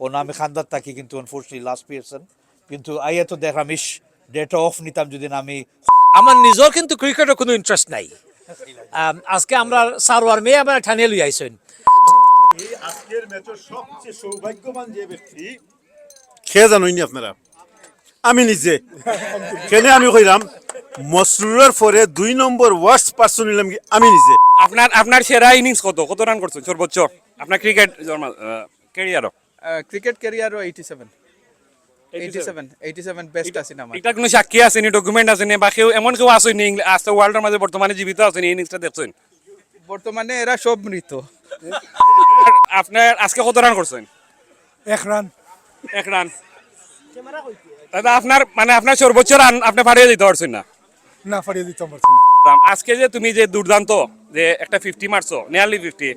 ও নামে খান্দার থাকি, কিন্তু আনফর্চুনেটলি লাস্ট পিয়ারসন। কিন্তু আইয়া তো দেখলাম ডেটা অফ নিতাম যদি না আমি। আমার নিজের কিন্তু ক্রিকেটের কোনো ইন্টারেস্ট নাই। আজকে আমরা সারোয়ার মেয়ে আমরা ঠানিয়ে লই আইসেন। এই আজকের ম্যাচের সবচেয়ে সৌভাগ্যবান যে ব্যক্তি খেয়ে জানোইনি আপনারা, আমি নিজে কেন আমি কইলাম মসরুরের পরে 2 নম্বর ওয়ার্স্ট পারসন নিলাম কি আমি নিজে। আপনার সেরা ইনিংস কত রান করছেন সর্বোচ্চ আপনার ক্রিকেট ক্যারিয়ারও? ক্রিকেট ক্যারিয়ারও 87 বেস্ট আছে না আমার। এটা কোনো সাক্ষী আসেনি, ডকুমেন্ট আসেনি, বা কেউ এমন কেউ আসেনি আজকে ওয়ার্ল্ডের মাঝে বর্তমানে জীবিত আছেন এই ইনিংসটা দেখছেন? বর্তমানে এরা সব মৃত। আপনার আজকে কত রান করছেন? 1 রান। 1 রান। দাদা আপনার সর্বোচ্চ রান আপনি পাঠিয়ে দিতে পারছেন না? না, পারিয়ে দিতে পারছি না। আজকে যে তুমি যে দুর্দান্ত যে একটা 50 মারছো, নিয়ারলি 50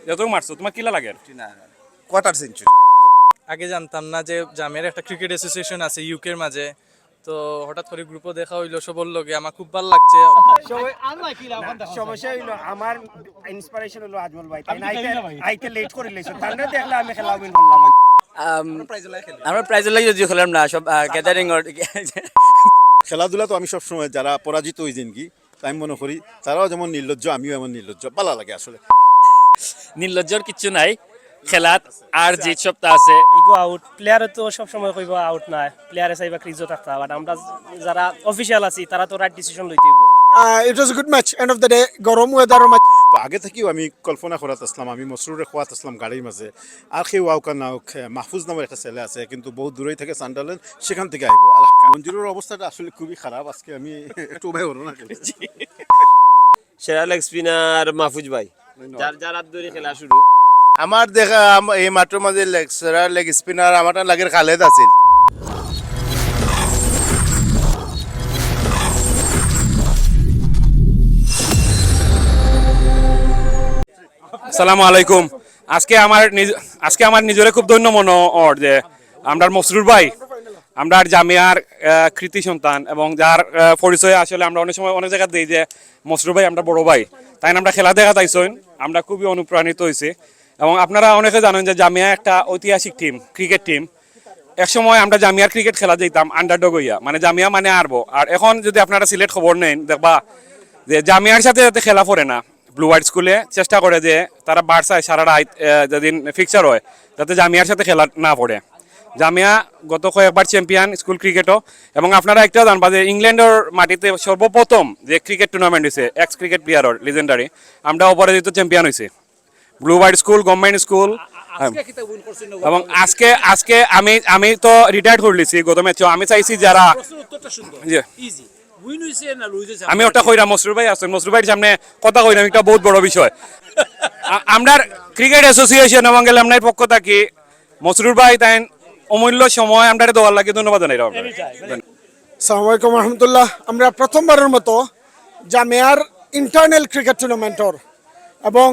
যত মারছো, তোমার কিলা লাগে? Quarter century. আগে জানতাম না যে জামের একটা ক্রিকেট অ্যাসোসিয়েশন আছে ইউকের মাঝে, তো হঠাৎ করে গ্রুপও দেখা হইলো, সবর লগে আমার খুব ভালো লাগছে। সমস্যা হইলো আমার ইন্সপিরেশন হলো আজমল ভাই, তাই আইতে লেট করে লেছো, তার না দেখলে আমি খেলা উইন করলাম। আমরা প্রাইজের লাগে যদিও খেলাম না, সব গ্যাদারিং খেলাধুলা তো আমি সবসময় যারা পরাজিত হয়েছেন কি তাই আমি মনে করি তারাও যেমন নির্লজ্জ, আমিও এমন নির্লজ্জ, ভালো লাগে আসলে। নির্লজ্জর কিচ্ছু নাই খেলাত, আর জিত সপ্তাহ আছে। ইগো আউট প্লেয়ার তো সব সময় কইব আউট না, প্লেয়ারে চাইবা ক্রিজও থাকতা, বাট আমরা যারা অফিশিয়াল আছি তারা তো রাইট ডিসিশন লইতে হইব। It was a good match, end of the day গরম ওয়েদার ম্যাচ। তো আগে থেকেও আমি কল্পনা করাত আসলাম, আমি মসরুরে খোয়াত আসলাম গাড়ির মাঝে, আর কেউ আউকা নাওক মাহফুজ নামের একটা ছেলে আছে কিন্তু বহুত দূরেই থেকে সান্ডারল্যান্ড, সেখান থেকে আইব। মঞ্জুরের অবস্থাটা আসলে খুবই খারাপ, আজকে আমি একটু উভয় হলো না। সেরা লেগ স্পিনার মাহফুজ ভাই, যার হাত ধরে খেলা শুরু। আমার দেখা এই মাত্র মাঝে লেগ স্পিনার আমার লাগের খালেদ আছিল। আসসালামু আলাইকুম। আজকে আমার নিজের খুব ধন্য মনে হয় যে আমরা মসরুর ভাই, আমরা জামিয়ার কৃতি সন্তান, এবং যার পরিচয় আসলে আমরা অনেক সময় অনেক জায়গা দিই যে মসরুর ভাই আমরা বড় ভাই, তাই আমরা খেলা দেখা তাইছেন, আমরা খুবই অনুপ্রাণিত হয়েছি। এবং আপনারা অনেকে জানেন যে জামিয়া একটা ঐতিহাসিক টিম, ক্রিকেট টিম। একসময় আমরা জামিয়ার ক্রিকেট খেলা যেতাম আন্ডারডগ হইয়া, মানে জামিয়া মানে আরবো। আর এখন যদি আপনারা সিলেট খবর নেন দেখবা যে জামিয়ার সাথে যাতে খেলা পড়ে না, ব্লু হোয়াইট স্কুলে চেষ্টা করে যে তারা বার্সায় সারা রাত যেদিন ফিক্সার হয় যাতে জামিয়ার সাথে খেলা না পড়ে। জামিয়া গত কয়েকবার চ্যাম্পিয়ন স্কুল ক্রিকেটও, এবং আপনারা একটা জানবা যে ইংল্যান্ডের মাটিতে সর্বপ্রথম যে ক্রিকেট টুর্নামেন্ট হয়েছে এক্স ক্রিকেট প্লেয়ারের লিজেন্ডারি, আমরা অপরাজিত চ্যাম্পিয়ন হয়েছে blue white school government school. এবং আজকে আমি তো রিটায়ার্ড করে লিছি গত ম্যাচে। আমি চাইছি যারা আমি ওটা কইরা মসরুর ভাই আছেন, মসরুর ভাইয়ের সামনে কথা কইরাম, একটা বহুত বড় বিষয়। আমরা ক্রিকেট অ্যাসোসিয়েশন এবং আপনার পক্ষ থাকি মসরুর ভাই তাই অমূল্য সময় আমরা দেওয়ার লাগে ধন্যবাদ জানাই। আসসালামু আলাইকুম রহমতুল্লাহ। আমরা প্রথমবারের মতো জামিয়ার ইন্টারনাল ক্রিকেট টুর্নামেন্টর এবং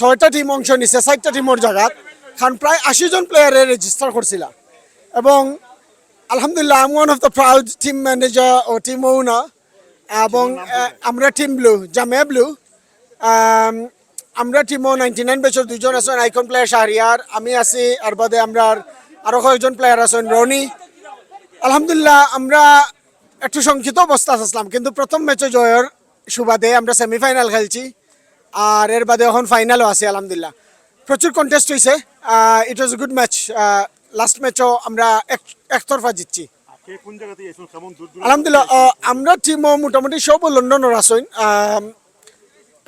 6টা টিম অংশ নিছে, 4টা টিমের জায়গাত খান প্রায় 80 জন প্লেয়ারে রেজিস্টার করছিল। এবং আলহামদুলিল্লাহ I am one of the proud team manager ও টিম ওনার। এবং আমরা টিম ব্লু, জামিয়া ব্লু, আমরা টিমও 99 ব্যাচের 2জন আছেন আইকন প্লেয়ার শাহরিয়ার, আমি আছি, আর বাদে আমরা আরও কয়েকজন প্লেয়ার আছেন রনি। আলহামদুলিল্লাহ আমরা একটু শঙ্কিত অবস্থা আসলাম, কিন্তু প্রথম ম্যাচে জয়ের সুবাদে আমরা সেমিফাইনাল খেলছি, আর এর বাদে এখন ফাইনালও আছে। আলহামদুলিল্লাহ প্রচুর কন্টেস্ট হয়েছে, ইট was a good match. Last ম্যাচও আমরা একতরফা জিতছি আলহামদুলিল্লাহ। আমরা টিমও মোটামুটি সব লন্ডনের আসেন,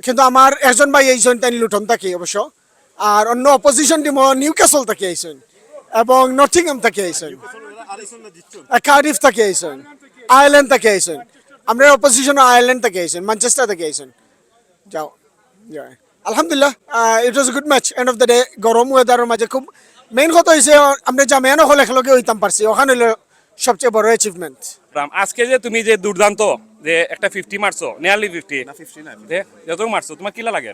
কিন্তু আমার একজন ভাই আইসেন তাই লুটন থাকি অবশ্য, আর অন্য অপোজিশন টিমও নিউ ক্যাসল থেকে আইসেন এবং নটিংহাম থেকে আইসেন, কার্ডিফ থেকে আইসেন, আয়ারল্যান্ড থেকে আইসেন। আমরা অপোজিশন আয়ারল্যান্ড থেকে আইসেন, ম্যানচেস্টার থেকে আইসেন। যাও আলহামদুলিল্লাহ it was a good match, end of the day গরম ওয়েদারের মাঝে খুব মেইন কথা হয়েছে আমরা জামিয়ানো হল একলগে হইতাম পারছি, ওখানে হলো সবচেয়ে বড় অ্যাচিভমেন্ট। আজকে যে তুমি যে দুর্দান্ত যে একটা 50 মারছো, নিয়ারলি 50 যত মারছো, তোমার কিলা লাগে?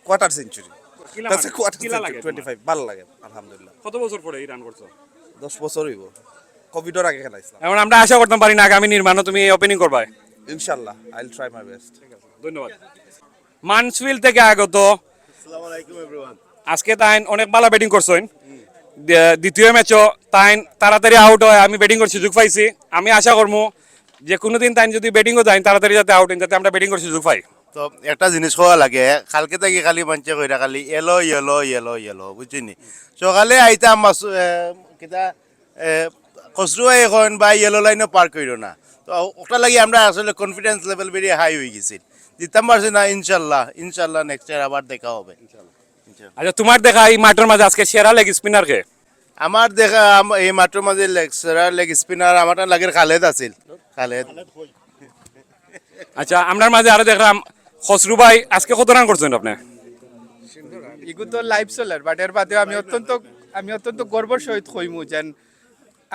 Quarter century. কিলা লাগে? 25 ভালো লাগে আলহামদুলিল্লাহ। কত বছর পরে এই রান করছো? 10 বছর হইব, কোভিডের আগে খেলাইছিলাম। এখন আমরা আশা করতাম পারি না আগামী নির্মাণও তুমি ওপেনিং করবা। ইনশাআল্লাহ I will try my best. ধন্যবাদ। মানসফিল্ড থেকে আগত, আসসালামু আলাইকুম এভরিওয়ান। আজকে তাই অনেক ভালো ব্যাটিং করছেন, দ্বিতীয় ম্যাচও তাই তাড়াতাড়ি আউট হয়, আমি ব্যাটিং করার সুযোগ পাইছি। আমি আশা করবো যে কোনোদিন তাই যদি ব্যাটিংও দেয় তাড়াতাড়ি যাতে আউট যাতে আমরা ব্যাটিং করার সুযোগ পাই। তো একটা জিনিস খাওয়া লাগে, কালকে থেকে খালি মানুষে কইরা খালি এলো ইয়েলো ইয়েলো ইয়েলো বুঝছিনি। সকালে আইতাম কিতা খসরু এখন বা ইয়েলো লাইনও পার করিল না। তো ওটা লাগি আমরা আসলে কনফিডেন্স লেভেল বেরিয়ে হাই হয়ে গেছি, জিততাম পারছি না। ইনশাল্লাহ ইনশাল্লাহ নেক্সট ইয়ার আবার দেখা হবে। আচ্ছা, তোমার দেখা এই মাঠের মাঝে আজকে সেরা লেগ স্পিনারকে? আমার দেখা এই মাত্র মাঝে লেগ স্পিনার আমার লাগের খালেদ আছিল, খালেদ। আচ্ছা, আপনার মাঝে আরো দেখলাম খসরু ভাই, আজকে কত রান করছেন আপনি? ইগু তো লাইভ চলার বাট এর বাদেও আমি অত্যন্ত গর্বর সহিত কইমু যেন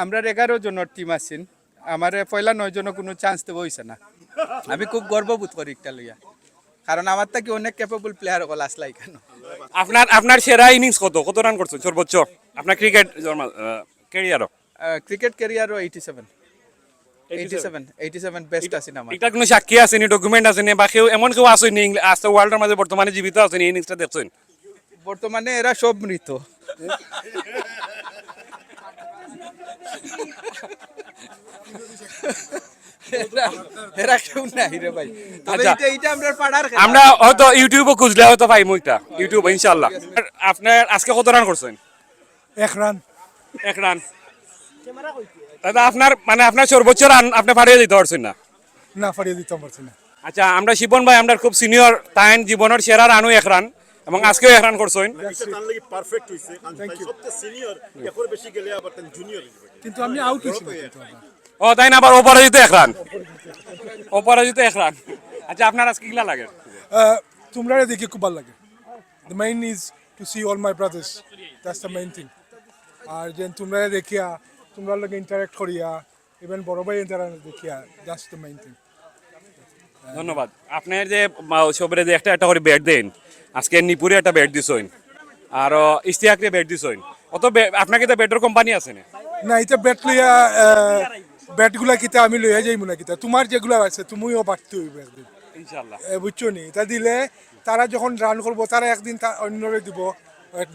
আমরা 11 জনের টিম আছেন, আমার পয়লা 9 জনের কোনো চান্স দেব হইছে না। আমি খুব গর্ববোধ করি একটা লইয়া, কারণ আমার থেকে অনেক ক্যাপেবল প্লেয়ার হল আসলাই কেন। আপনার সেরা ইনিংস কত রান করছেন সর্বোচ্চ আপনার ক্রিকেট ক্যারিয়ারও? ক্রিকেট ক্যারিয়ারও 87 বেস্ট আছেন আমার। এটা কোনো সাক্ষী আছে নি, ডকুমেন্ট আছে নি, বা কেউ এমন কেউ আছে নি আজকে ওয়ার্ল্ডের মাঝে বর্তমানে জীবিত আছে নি ইনিংসটা দেখছেন? বর্তমানে এরা সব মৃত। এরা কেউ নাই রে ভাই। তবে আচ্ছা। এইটা আমরা পাড়ার খেলা। আমরা হয়তো ইউটিউবে খুঁজলে হয়তো পাই মুইটা ইউটিউব ইনশাআল্লাহ। আপনার আজকে কত রান করছেন? 1 রান। 1 রান। দাদা আপনার সর্বোচ্চ রান আপনি পাঠিয়ে দিতে পারছেন না? না, পারিয়ে দিতে পারছি না। আচ্ছা, আমরা শিবন ভাই আমরা খুব সিনিয়র, তাই জীবনের সেরা রানও 1 রান এবং আজকেও 1 রান করছেন। পারফেক্ট হইছে, সবচেয়ে সিনিয়র, এখন বেশি গেলে আবার জুনিয়র। কিন্তু আমি আউট হইছি। ও তাই না, আবার অপরাজিত 1 রান, অপরাজিত 1 রান। আচ্ছা, আপনার আজকে কিলা লাগে? তোমরা দেখে খুব ভালো লাগে। The main is to see all my brothers, that's the main thing. আর যে তোমরা দেখিয়া তোমরা লগে ইন্টারেক্ট করিয়া ইভেন বড় ভাই ইন্টারেক্ট দেখিয়া, দ্যাটস দ্য মেইন থিং। ধন্যবাদ। আপনার যে সবরে যে একটা করে ব্যাট দেন, আজকে নিপুরে একটা ব্যাট দিছেন আর ইস্তিয়াকরে ব্যাট দিছেন, অত আপনাকে তো ব্যাটের কোম্পানি আছে না? না, এটা ব্যাট লইয়া ব্যাটগুলা কিতা আমি লইয়া যাইমু না কিতা, তোমার যেগুলা আছে তুমিও বাড়তে হইবে একদিন, ইনশাআল্লাহ। বুঝছো নি? এটা দিলে তারা যখন রান করবো তারা একদিন অন্যরে দিব।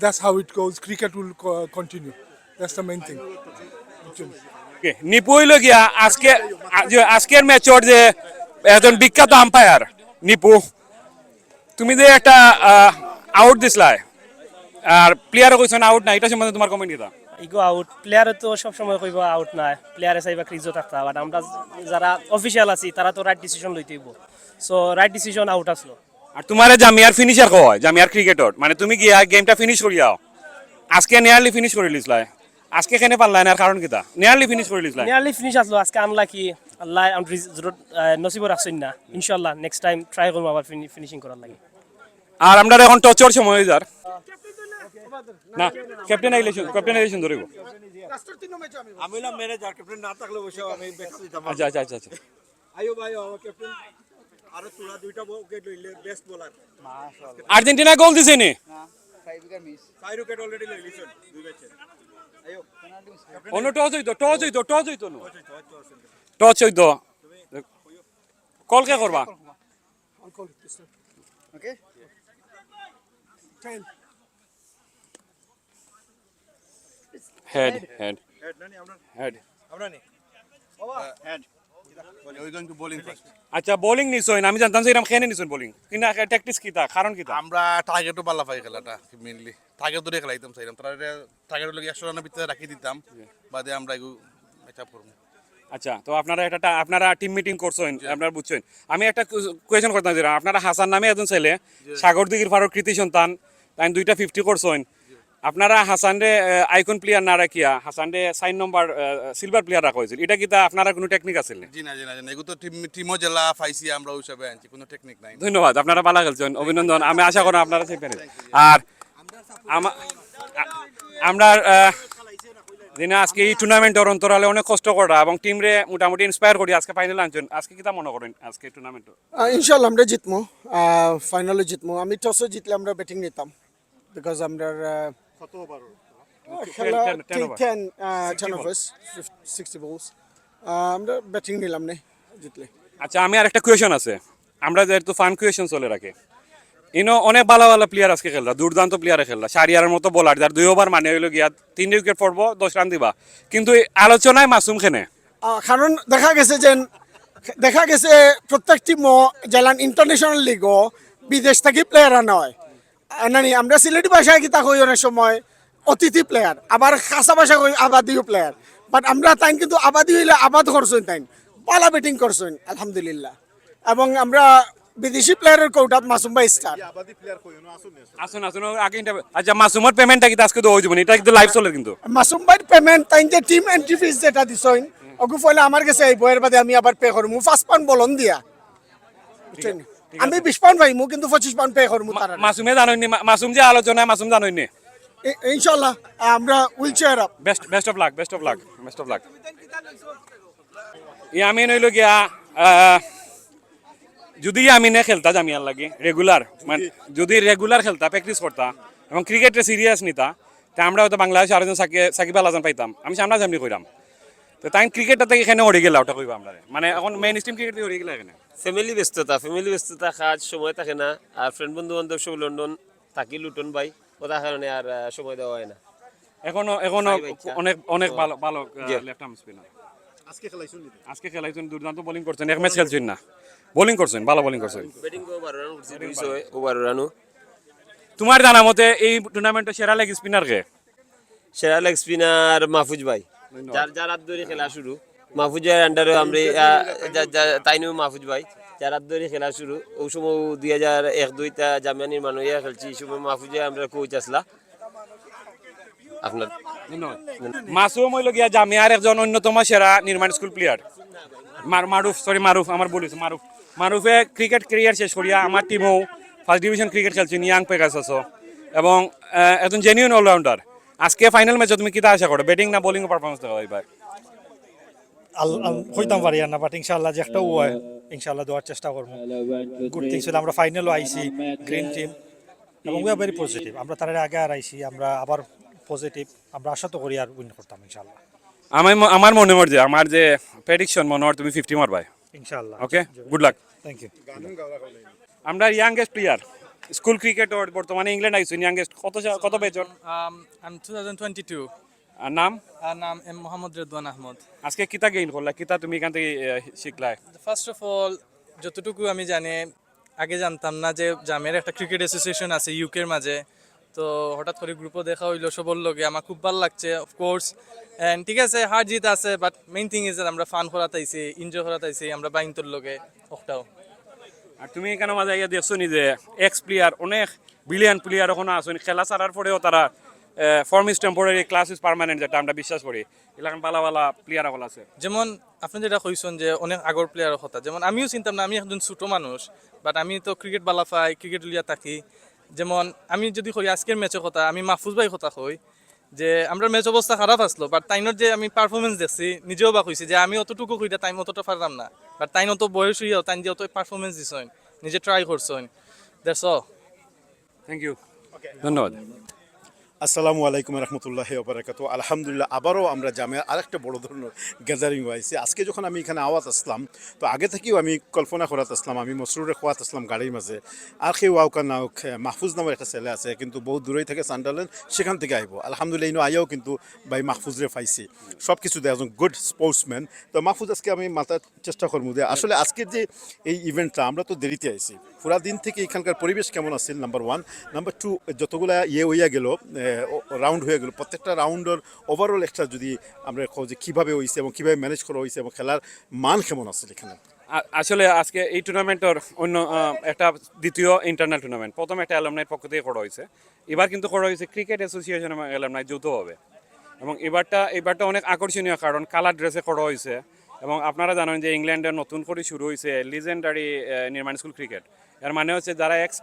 That's how it goes, cricket will continue, that's the main thing. Okay, Nipu হইল গিয়া আজকের ম্যাচের যে একজন বিখ্যাত আম্পায়ার নিপু, তুমি যে একটা আউট দিছলাই আর প্লেয়ারও কইছেন আউট না, এটা সম্বন্ধে তোমার কমেন্ট কিটা? ইগো আউট প্লেয়ারে তো সবসময় কইব আউট নাই, প্লেয়ারে চাইবা ক্রিজও থাকতা, বাট আমরা যারা অফিসিয়াল আছি তারা তো রাইট ডিসিশন লইতে হইব। সো রাইট ডিসিশন আউট আসলো। আর তোমার জামিয়ার ফিনিশার কয়, জামিয়ার ক্রিকেটর মানে তুমি গিয়া গেমটা ফিনিশ করিয়াও, আজকে নিয়ারলি ফিনিশ করে লিছলাই, আজকে কেনে পারলাই না, কারণ কিটা? নিয়ারলি ফিনিশ করে লিছলাই। নিয়ারলি ফিনিশ আসলো, আজকে আনলাকি, আল্লাহ নসিবর রাখছেন না। ইনশাআল্লাহ নেক্সট টাইম ট্রাই করবো আবার ফিনিশিং করার লাগে। আর আমরা এখন টচর সময় হয়ে যার না, ক্যাপ্টেন আইলেশন ধরিব। আমি না ম্যানেজার, ক্যাপ্টেন না থাকলে বসে আমি ব্যাটস দিতাম। আচ্ছা আচ্ছা আচ্ছা আচ্ছা। আইও ভাই ক্যাপ্টেন আরো তোরা দুইটা উইকেট লইলে বেস্ট বোলার। আর্জেন্টিনা গোল দিছে নি? 5 উইকেট অলরেডি লই লিছেন 2 ম্যাচে। আইও অন্য টচ হইতো না, টচ হইতো। কল কে করবা? ওকে, হেড আচ্ছা, বোলিং নিছইন, আমি জানতাম যে এরকম খেনে নিছইন বোলিং, কিন্তু ট্যাকটিক্স কিটা, কারণ কিটা? আমরা টার্গেটও পাল্লা পাই খেলাটা মেইনলি টার্গেট ধরে খেলাইতাম চাইলাম, তারা টার্গেট লগে 100 রানের ভিতরে রাখি দিতাম, বাদে আমরা এগু ম্যাচআপ করব। আচ্ছা, তো আপনারা টিম মিটিং করছেন, আপনারা বুঝছেন। আমি একটা কোয়েশ্চন করতাম যে আপনারা হাসান নামে একজন ছেলে, সাগর দিঘির ফারুক কৃতি সন্তান, তাই 2টা 50 করছেন। আপনারা হাসানরে আইকন প্লেয়ার না রাখিয়া হাসানরে 4 নম্বর সিলভার প্লেয়ার রাখা হয়েছিল, এটা কি তা আপনারা কোনো টেকনিক আছে না? জি না এগু তো টিমও জেলা পাইছি আমরা ওই হিসাবে আনছি, কোনো টেকনিক নাই। ধন্যবাদ, আপনারা ভালো খেলছেন, অভিনন্দন। আমি আশা করি আপনারা চ্যাম্পিয়ন। আর আমরা দিনে আজকে এই টুর্নামেন্টের অন্তরালে অনেক কষ্ট করা এবং টিমরে মোটামুটি ইন্সপায়ার করি আজকে ফাইনাল আনছেন, আজকে কিতা মনে করেন আজকে টুর্নামেন্ট? ইনশাআল্লাহ আমরা জিতমু, ফাইনালে জিতমু। আমি টসে জিতলে আমরা ব্যাটিং নিতাম, বিকজ আমরা খেলা 10 of us 60 balls, আমরা ব্যাটিং নিলাম না জিতলে। আচ্ছা, আমি আর একটা কোয়েশন আছে, আমরা যেহেতু ফান কোয়েশন চলে রাখে, ইনো অনেক ভালো ভালো প্লেয়ার আজকে খেললা, দুর্দান্ত প্লেয়ারে খেললা, শারিয়ারের মতো বোলার যার 2 ওভার মানে হইলো গিয়া 3 উইকেট পড়বো 10 রান দিবা, কিন্তু এই আলোচনায় মাসুম খেনে কারণ দেখা গেছে প্রত্যেক টিমও জেলান ইন্টারন্যাশনাল লিগও বিদেশ থেকে প্লেয়ার আনা হয় নানি আমরা সিলেটি ভাষায় কিতা কই অনেক সময় অতিথি প্লেয়ার আবার খাসা ভাষা কই আবাদিও প্লেয়ার বাট আমরা তাই কিন্তু আবাদি হইলে আবাদ করছেন তাই পালা ব্যাটিং করছেন আলহামদুলিল্লাহ এবং আমরা বিদেশি প্লেয়ারের কৌটাত মাসুম ভাই স্টার আসুন আসুন আগে আচ্ছা মাসুমের পেমেন্টটা কি আজকে তো হয়ে যাবে, এটা কিন্তু লাইভ চলে কিন্তু মাসুম ভাইয়ের পেমেন্ট তাই যে টিম এন্ট্রি ফিস যেটা দিছইন ওগু ফলে আমার কাছে এই বইয়ের বাদে আমি আবার পে করবো 5 পাউন্ড বলন দিয়া বুঝছেন আমি 20 পাউন্ড পাইমু কিন্তু 25 পাউন্ড পে করবো তারা মাসুমে জানোইনি, মাসুম যে আলোচনায় মাসুম জানোইনি। ইনশাআল্লাহ আমরা will chair up best of luck, best of luck, best of luck. আমি নইল গিয়া যদি আমিনে খেলতা জামিয়ার লাগে রেগুলার, মানে যদি রেগুলার খেলতা প্র্যাকটিস করতা এবং ক্রিকেটে সিরিয়াস নিতা, তা আমরা হয়তো বাংলাদেশে আরেকজন সাকিব আল হাসান পাইতাম, আমি সামনাসামনি কইরাম। তো তাই ক্রিকেটটা থেকে এখানে ওড়ে গেলা, ওটা কইবা আমরা মানে এখন মেইন স্ট্রিম ক্রিকেট থেকে ওড়ে গেলা এখানে। ফ্যামিলি ব্যস্ততা কাজ সময় থাকে না, আর ফ্রেন্ড বন্ধু বান্ধব সব লন্ডন থাকি লুটন ভাই, ওটার কারণে আর সময় দেওয়া হয় না। এখনো অনেক অনেক ভালো ভালো লেফট আর্ম স্পিনার আজকে খেলাইছেন, দুর্দান্ত বোলিং করছেন, এক ম্যাচ খেলছেন না, বোলিং করছেন, ভালো বোলিং করছেন। ব্যাটিং করে 12 রান করছি, 200 রানও। তোমার জানা মতে এই টুর্নামেন্টে সেরা লেগ স্পিনার কে? সেরা লেগ স্পিনার মাহফুজ ভাই, যার হাত ধরে খেলা শুরু, মাহফুজ ভাইয়ের আন্ডারে আমরা তাইনু মাহফুজ ভাই যার হাত ধরে খেলা শুরু, ওই সময় 2001-2 জামিয়া নির্মাণ হইয়া খেলছি, এই সময় মাহফুজ ভাই আমরা কোচ আসলা আপনার। মাসুম হইল গিয়া জামিয়ার একজন অন্যতম সেরা নির্মাণ স্কুল প্লেয়ার। মারুফ আমার বলিস মারুফে ক্রিকেট ক্যারিয়ার শেষ করিয়া আমার টিমও ফার্স্ট ডিভিশন ক্রিকেট খেলছেন, ইয়াং পেগাসাস, এবং একজন জেনুইন অলরাউন্ডার। আজকে ফাইনাল ম্যাচে তুমি কিতা আশা করো, ব্যাটিং না বোলিং পারফরমেন্স দেখা এবার? হইতাম পারি না, বাট ইনশাআল্লাহ যে একটা হয় ইনশাআল্লাহ দেওয়ার চেষ্টা করবো। গুড থিংস হলে আমরা ফাইনালও আইছি, গ্রিন টিম, এবং উই আর ভেরি পজিটিভ। আমরা তার আগে আর আইছি, আমরা আবার পজিটিভ, আমরা আশা তো করি আর উইন করতাম ইনশাআল্লাহ। আমার মনে যে আমার যে প্রেডিকশন মনে হয় তুমি 50 মারবাই ইনশাআল্লাহ। Okay, good luck. Thank you. আমরা ইয়াংগেস্ট প্লেয়ার স্কুল ক্রিকেট বর্তমানে ইংল্যান্ড আইছেন, ইয়াংগেস্ট কত বেচন? I'm 2022 আর নাম নাম এম মোহাম্মদ রেদওয়ান আহমদ। আজকে কিতা গেইন করলা, কিতা তুমি এখান থেকে শিখলা? ফার্স্ট অফ অল যতটুকু আমি জানি, আগে জানতাম না যে জামিয়ার একটা ক্রিকেট অ্যাসোসিয়েশন আছে ইউকের মাঝে, তো হঠাৎ করে গ্রুপও দেখা হইলো সবর লগে, আমার খুব ভালো লাগছে অফকোর্স। অ্যান্ড ঠিক আছে হার জিত আছে, বাট মেইন থিং ইজ আমরা ফান করাতাইছি, এনজয় করাতাইছি আমরা বাইন্তর লগে ওটাও। আর তুমি এখানে মাঝে ইয়ে দেখছো নি যে এক্স প্লেয়ার অনেক বিলিয়ন প্লেয়ার ওখানে আসুন, খেলা ছাড়ার পরেও তারা form is temporary, class is permanent, যেটা আমরা বিশ্বাস করি। এলাকান ভালো ভালো প্লেয়ার সকল আছে। যেমন আপনি যেটা কইছেন যে অনেক আগর প্লেয়ারের কথা, যেমন আমিও চিন্তাম না, আমি একজন ছোট মানুষ, বাট আমি তো ক্রিকেট বালা পাই, ক্রিকেট লিয়া থাকি। যেমন আমি যদি কই আজকের ম্যাচের কথা, আমি মাহফুজ ভাই কথা কই যে আমরা ম্যাচ অবস্থা খারাপ আসলো, বাট তাইনোর যে আমি পারফরমেন্স দেখছি নিজেও বা কইছি যে আমি অতটুকু কইটা টাইম অতটা পারলাম না, বাট তাইন অত বয়স হইয়াও তাই যে অত পারফরমেন্স দিছেন, নিজে ট্রাই করছেন, দ্যাটস অল। থ্যাংক ইউ, ধন্যবাদ। আসসালামু আলাইকুম রহমতুল্লাহ ওবরাকাতু। আলহামদুলিল্লাহ আবারও আমরা জামিয়ার আরেকটা বড় ধরনের গ্যাদারিং হয়েছে। আজকে যখন আমি এখানে আওয়াজ আসলাম, তো আগে থেকেও আমি কল্পনা করাত আসলাম, আমি মসরুরে খোয়াত আসলাম গাড়ির মাঝে, আর সেই ওয়াউকা নাওক মাহফুজ নামের একটা ছেলে আছে, কিন্তু বহু দূরেই থেকে সান্ডারল্যান্ড, সেখান থেকে আইব। আলহামদুলিল্লাহ ইনো আইয়াও কিন্তু ভাই মাহফুজরে পাইছি, সব কিছু দেয় একজন গুড স্পোর্টসম্যান। তো মাহফুজ আজকে আমি মাথার চেষ্টা করবো যে আসলে আজকের যে এই ইভেন্টটা, আমরা তো দেরিতে আইছি, পুরা দিন থেকে এখানকার পরিবেশ কেমন আছিল, নাম্বার 1। নাম্বার 2, যতগুলা হইয়া গেল রাউন্ড হয়ে গেল, প্রত্যেকটা রাউন্ডের ওভারঅল একটা যদি আমরা যে কীভাবে হয়েছে এবং কীভাবে ম্যানেজ করা হয়েছে এবং খেলার মান কেমন আছে এখানে। আসলে আজকে এই টুর্নামেন্টের অন্য একটা দ্বিতীয় ইন্টারন্যাশনাল টুর্নামেন্ট, প্রথম একটা অ্যালামনাইয়ের পক্ষ থেকে করা হয়েছে, এবার কিন্তু করা হয়েছে ক্রিকেট অ্যাসোসিয়েশন এবং অ্যালামনাই যৌথভাবে। এবং এবারটা অনেক আকর্ষণীয়, কারণ কালার ড্রেসে করা হয়েছে। এবং আপনারা জানেন যে ইংল্যান্ডের নতুন করে শুরু হয়েছে লিজেন্ডারি নির্মাণ স্কুল ক্রিকেট। এর মানে হচ্ছে যারা এক্স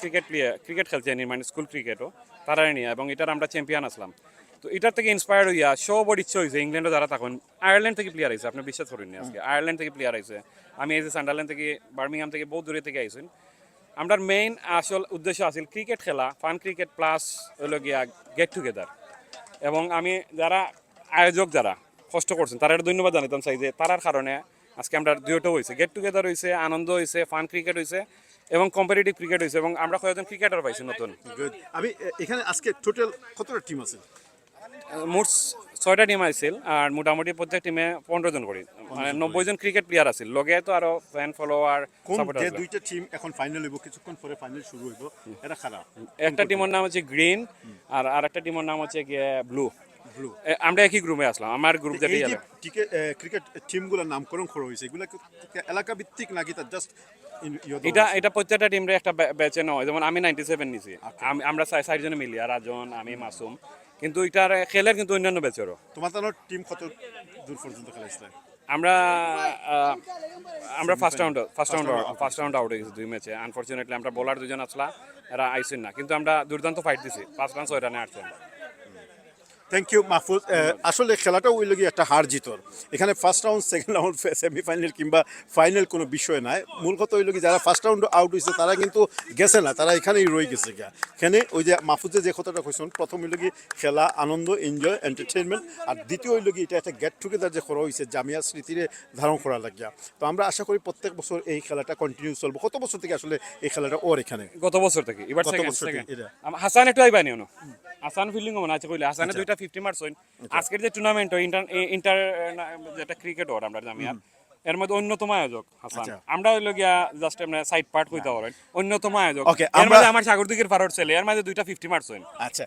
ক্রিকেট খেলছে নির্মাণ স্কুল ক্রিকেটও তারাই নিয়ে, এবং এটার আমরা চ্যাম্পিয়ন আসলাম। তো এটার থেকে ইন্সপায়ার হইয়া সবার ইচ্ছা হয়েছে ইংল্যান্ডে যারা থাকুন, আয়ারল্যান্ড থেকে প্লেয়ার আইছে, আপনি বিশ্বাস করেননি, আজকে আয়ারল্যান্ড থেকে প্লেয়ার আইছে। আমি এই যে সান্ডারল্যান্ড থেকে, বার্মিংহাম থেকে, বহু দূরে থেকে আইছেন। আমরা মেইন আসল উদ্দেশ্য আছিল ক্রিকেট খেলা, ফান ক্রিকেট প্লাস হলো গিয়া গেট টুগেদার। এবং আমি যারা আয়োজক যারা কষ্ট করছেন তারা ধন্যবাদ জানাতাম চাই যে তারার কারণে আজকে আমরা দুটো হয়েছে, গেট টুগেদার হয়েছে, আনন্দ হয়েছে, ফান ক্রিকেট হয়েছে, এবং কম্পিটিটিভ ক্রিকেট হয়েছে এবং আমরা কয়েকজন ক্রিকেটার পাইছি নতুন। Good. আমি এখানে আজকে টোটাল কতটা টিম আছে? মোট 6টা টিম আসছিল আর মোটামুটি প্রত্যেক টিমে 15 জন করে, মানে 90 জন ক্রিকেট প্লেয়ার আছিল, লগে তো আরো ফ্যান ফলোয়ার কোন সাপোর্টার যে দুইটা টিম এখন ফাইনাল হইব, কিছুক্ষণ পরে ফাইনাল শুরু হইব, এটা খারাপ। একটা টিমের নাম হচ্ছে গ্রিন আর আরেকটা টিমের নাম হচ্ছে ব্লু। ব্লু। আমরা একই গ্রুপে আসলাম, আমার গ্রুপ যেটাই এই যে আছে। ক্রিকেট টিমগুলোর নামকরণ করা হয়েছে, এগুলা কি এলাকা ভিত্তিক নাকি তার জাস্ট এটা প্রত্যেকটা টিমরে একটা ব্যাচে নয়, যেমন আমি 97 নিছি, আমরা 4 জনে মিলি আর রাজন আমি মাসুম, কিন্তু এটার খেলের কিন্তু অন্যান্য ব্যাচেরও। তোমার তো টিম কত দূর পর্যন্ত খেলাইছিল? আমরা আমরা ফার্স্ট রাউন্ড আউট হয়ে গেছি 2 ম্যাচে। আনফরচুনেটলি আমরা বোলার 2 জন আসলা, এরা আইসেন না, কিন্তু আমরা দুর্দান্ত ফাইট দিছি, 5 রান 6 রানে আসছি আমরা। Thank you Mahfuz. আসলে খেলাটা ওই লগি একটা হার জিতর, এখানে first round second round semifinal কিংবা ফাইনাল কোনো বিষয় নাই। মূল কথা ওই লগি যারা ফার্স্ট রাউন্ড আউট হয়েছে তারা কিন্তু গেছে না, তারা এখানেই রয়ে গেছে গা। এখানে ওই যে মাহফুজে যে কথাটা কইছেন, প্রথম ওই লগি খেলা, আনন্দ, এনজয়, এন্টারটেনমেন্ট, আর দ্বিতীয় ওই লগি এটা একটা গেট টুগেদার যে করা হয়েছে জামিয়ার স্মৃতিরে ধারণ করা লাগিয়া। তো আমরা আশা করি প্রত্যেক বছর এই খেলাটা কন্টিনিউ চলবে। কত বছর থেকে আসলে এই খেলাটা ওর এখানে? গত বছর থেকে, এবার গত সেকেন্ড বছর থেকে এটা। হাসান একটু আইবানি না, হাসান ফিল্ডিং মনে আছে কইলে, হাসানে 2টা 50 মার্কস হইন। আজকের যে টুর্নামেন্ট ইন্টার যেটা ক্রিকেট ওর আমরা জামিয়ার, এর মধ্যে অন্যতম আয়োজক হাসান। আমরা হইল গিয়া জাস্ট আমরা সাইড পার্ট কইতে পারেন, অন্যতম আয়োজক। Okay, এর মধ্যে আমার সাগরদিকের ফারোড ছেলে, এর মধ্যে 2টা 50 মার্কস হইন। আচ্ছা,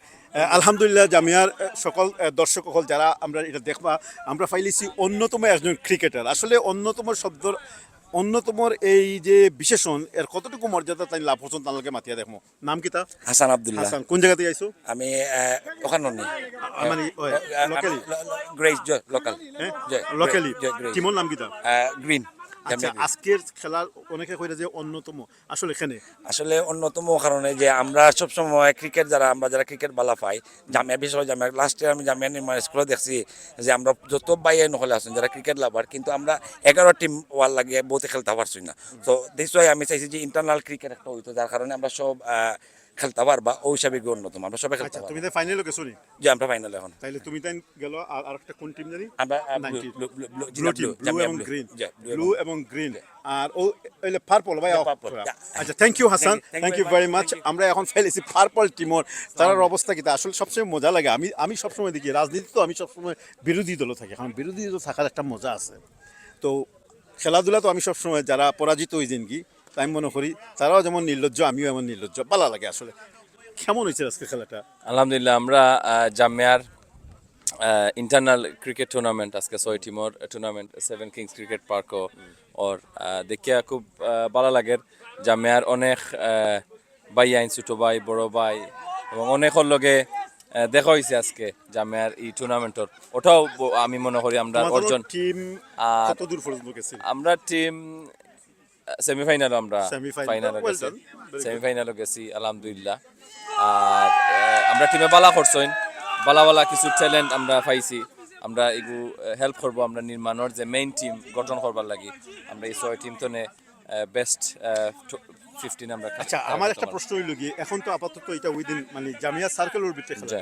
আলহামদুলিল্লাহ সকল সকল দর্শক সকল যারা আমরা এটা দেখবা, আমরা পাইলিছি অন্যতম একজন ক্রিকেটার। আসলে অন্যতম শব্দর অন্যতমর এই যে বিশেষণ, এর কতটুকু মর্যাদা তাই লাভ করছেন তাহলে মাতিয়া দেখবো। নাম কি তা? হাসান আব্দুল্লাহ। হাসান, কোন জায়গা থেকে আইছো? আমি ওখানে নেই, মানে লোকালি? Grace local, locally. টিমর নাম কি তা? গ্রিন। আচ্ছা, আজকের খেলা অনেকে কইরা যে অন্যতম, আসলে এখানে আসলে অন্যতম কারণে যে আমরা সবসময় ক্রিকেট আমরা যারা ক্রিকেট বালা পাই, জামিয়া বিশেষ জামিয়া, লাস্ট ইয়ার আমি জামিয়া নির্মাণ স্কুলে দেখছি যে আমরা যত বাইরে নহলে আছেন যারা ক্রিকেট লাভার, কিন্তু আমরা 11 টিম ওয়ার লাগিয়ে বহুতে খেলতে পারছি না। তো নিশ্চয়ই আমি চাইছি যে ইন্টারনাল ক্রিকেট একটা হইতো, যার কারণে আমরা সব খেলতে পারবা, ওই হিসাবে অন্যতম আমরা সবাই খেলতে পারবো। তুমি তো ফাইনালে গেছো নি? যে আমরা ফাইনাল এখন। তাইলে তুমি তাই গেল, আর একটা কোন টিম জানি? আমরা ব্লু এবং গ্রিন। ব্লু এবং গ্রিন। আর ও হইলে পার্পল ভাই। আচ্ছা, thank you Hasan, thank you very much. আমরা এখন ফেলেছি পার্পল টিমর। তার অবস্থা কি আসলে সবসময় মজা লাগে। আমি সবসময় দেখি রাজনীতি, তো আমি সবসময় বিরোধী দলে থাকি, এখন বিরোধী দল থাকার একটা মজা আছে। তো খেলাধুলা তো আমি সবসময় যারা পরাজিত হয়েছেন কি তাই আমি মনে করি তারাও যেমন নির্লজ্জ, আমিও এমন নির্লজ্জ, ভালো লাগে আসলে। কেমন হয়েছে আজকে খেলাটা? আলহামদুলিল্লাহ, আমরা জামিয়ার ইন্টারনাল ক্রিকেট টুর্নামেন্ট আজকে 6 টিমর টুর্নামেন্ট 7 কিংস ক্রিকেট পার্কও ওর দেখিয়া খুব ভালো লাগে। জামিয়ার অনেক ভাই আইন, ছোট ভাই, বড় ভাই এবং অনেকের লগে দেখা হয়েছে আজকে জামিয়ার এই টুর্নামেন্টর। ওটাও আমি মনে করি আমরা অর্জন। টিম কত দূর পর্যন্ত গেছে? আমরা টিম সেমিফাইনালও, আমরা ফাইনালও গেছি, well done. সেমিফাইনালও গেছি আলহামদুলিল্লাহ। আর আমরা টিমে বালা করছইন, বালা কিছু ট্যালেন্ট আমরা পাইছি। আমরা এগু হেল্প করবো আমরা নির্মাণের যে মেইন টিম গঠন করবার লাগি। আমরা এই 6 টিম তো বেস্ট 15 আমরা। আচ্ছা, আমার একটা প্রশ্ন হইল গিয়ে, এখন তো আপাতত এটা উইদিন মানে জামিয়া সার্কেলের ভিতরে খেলা,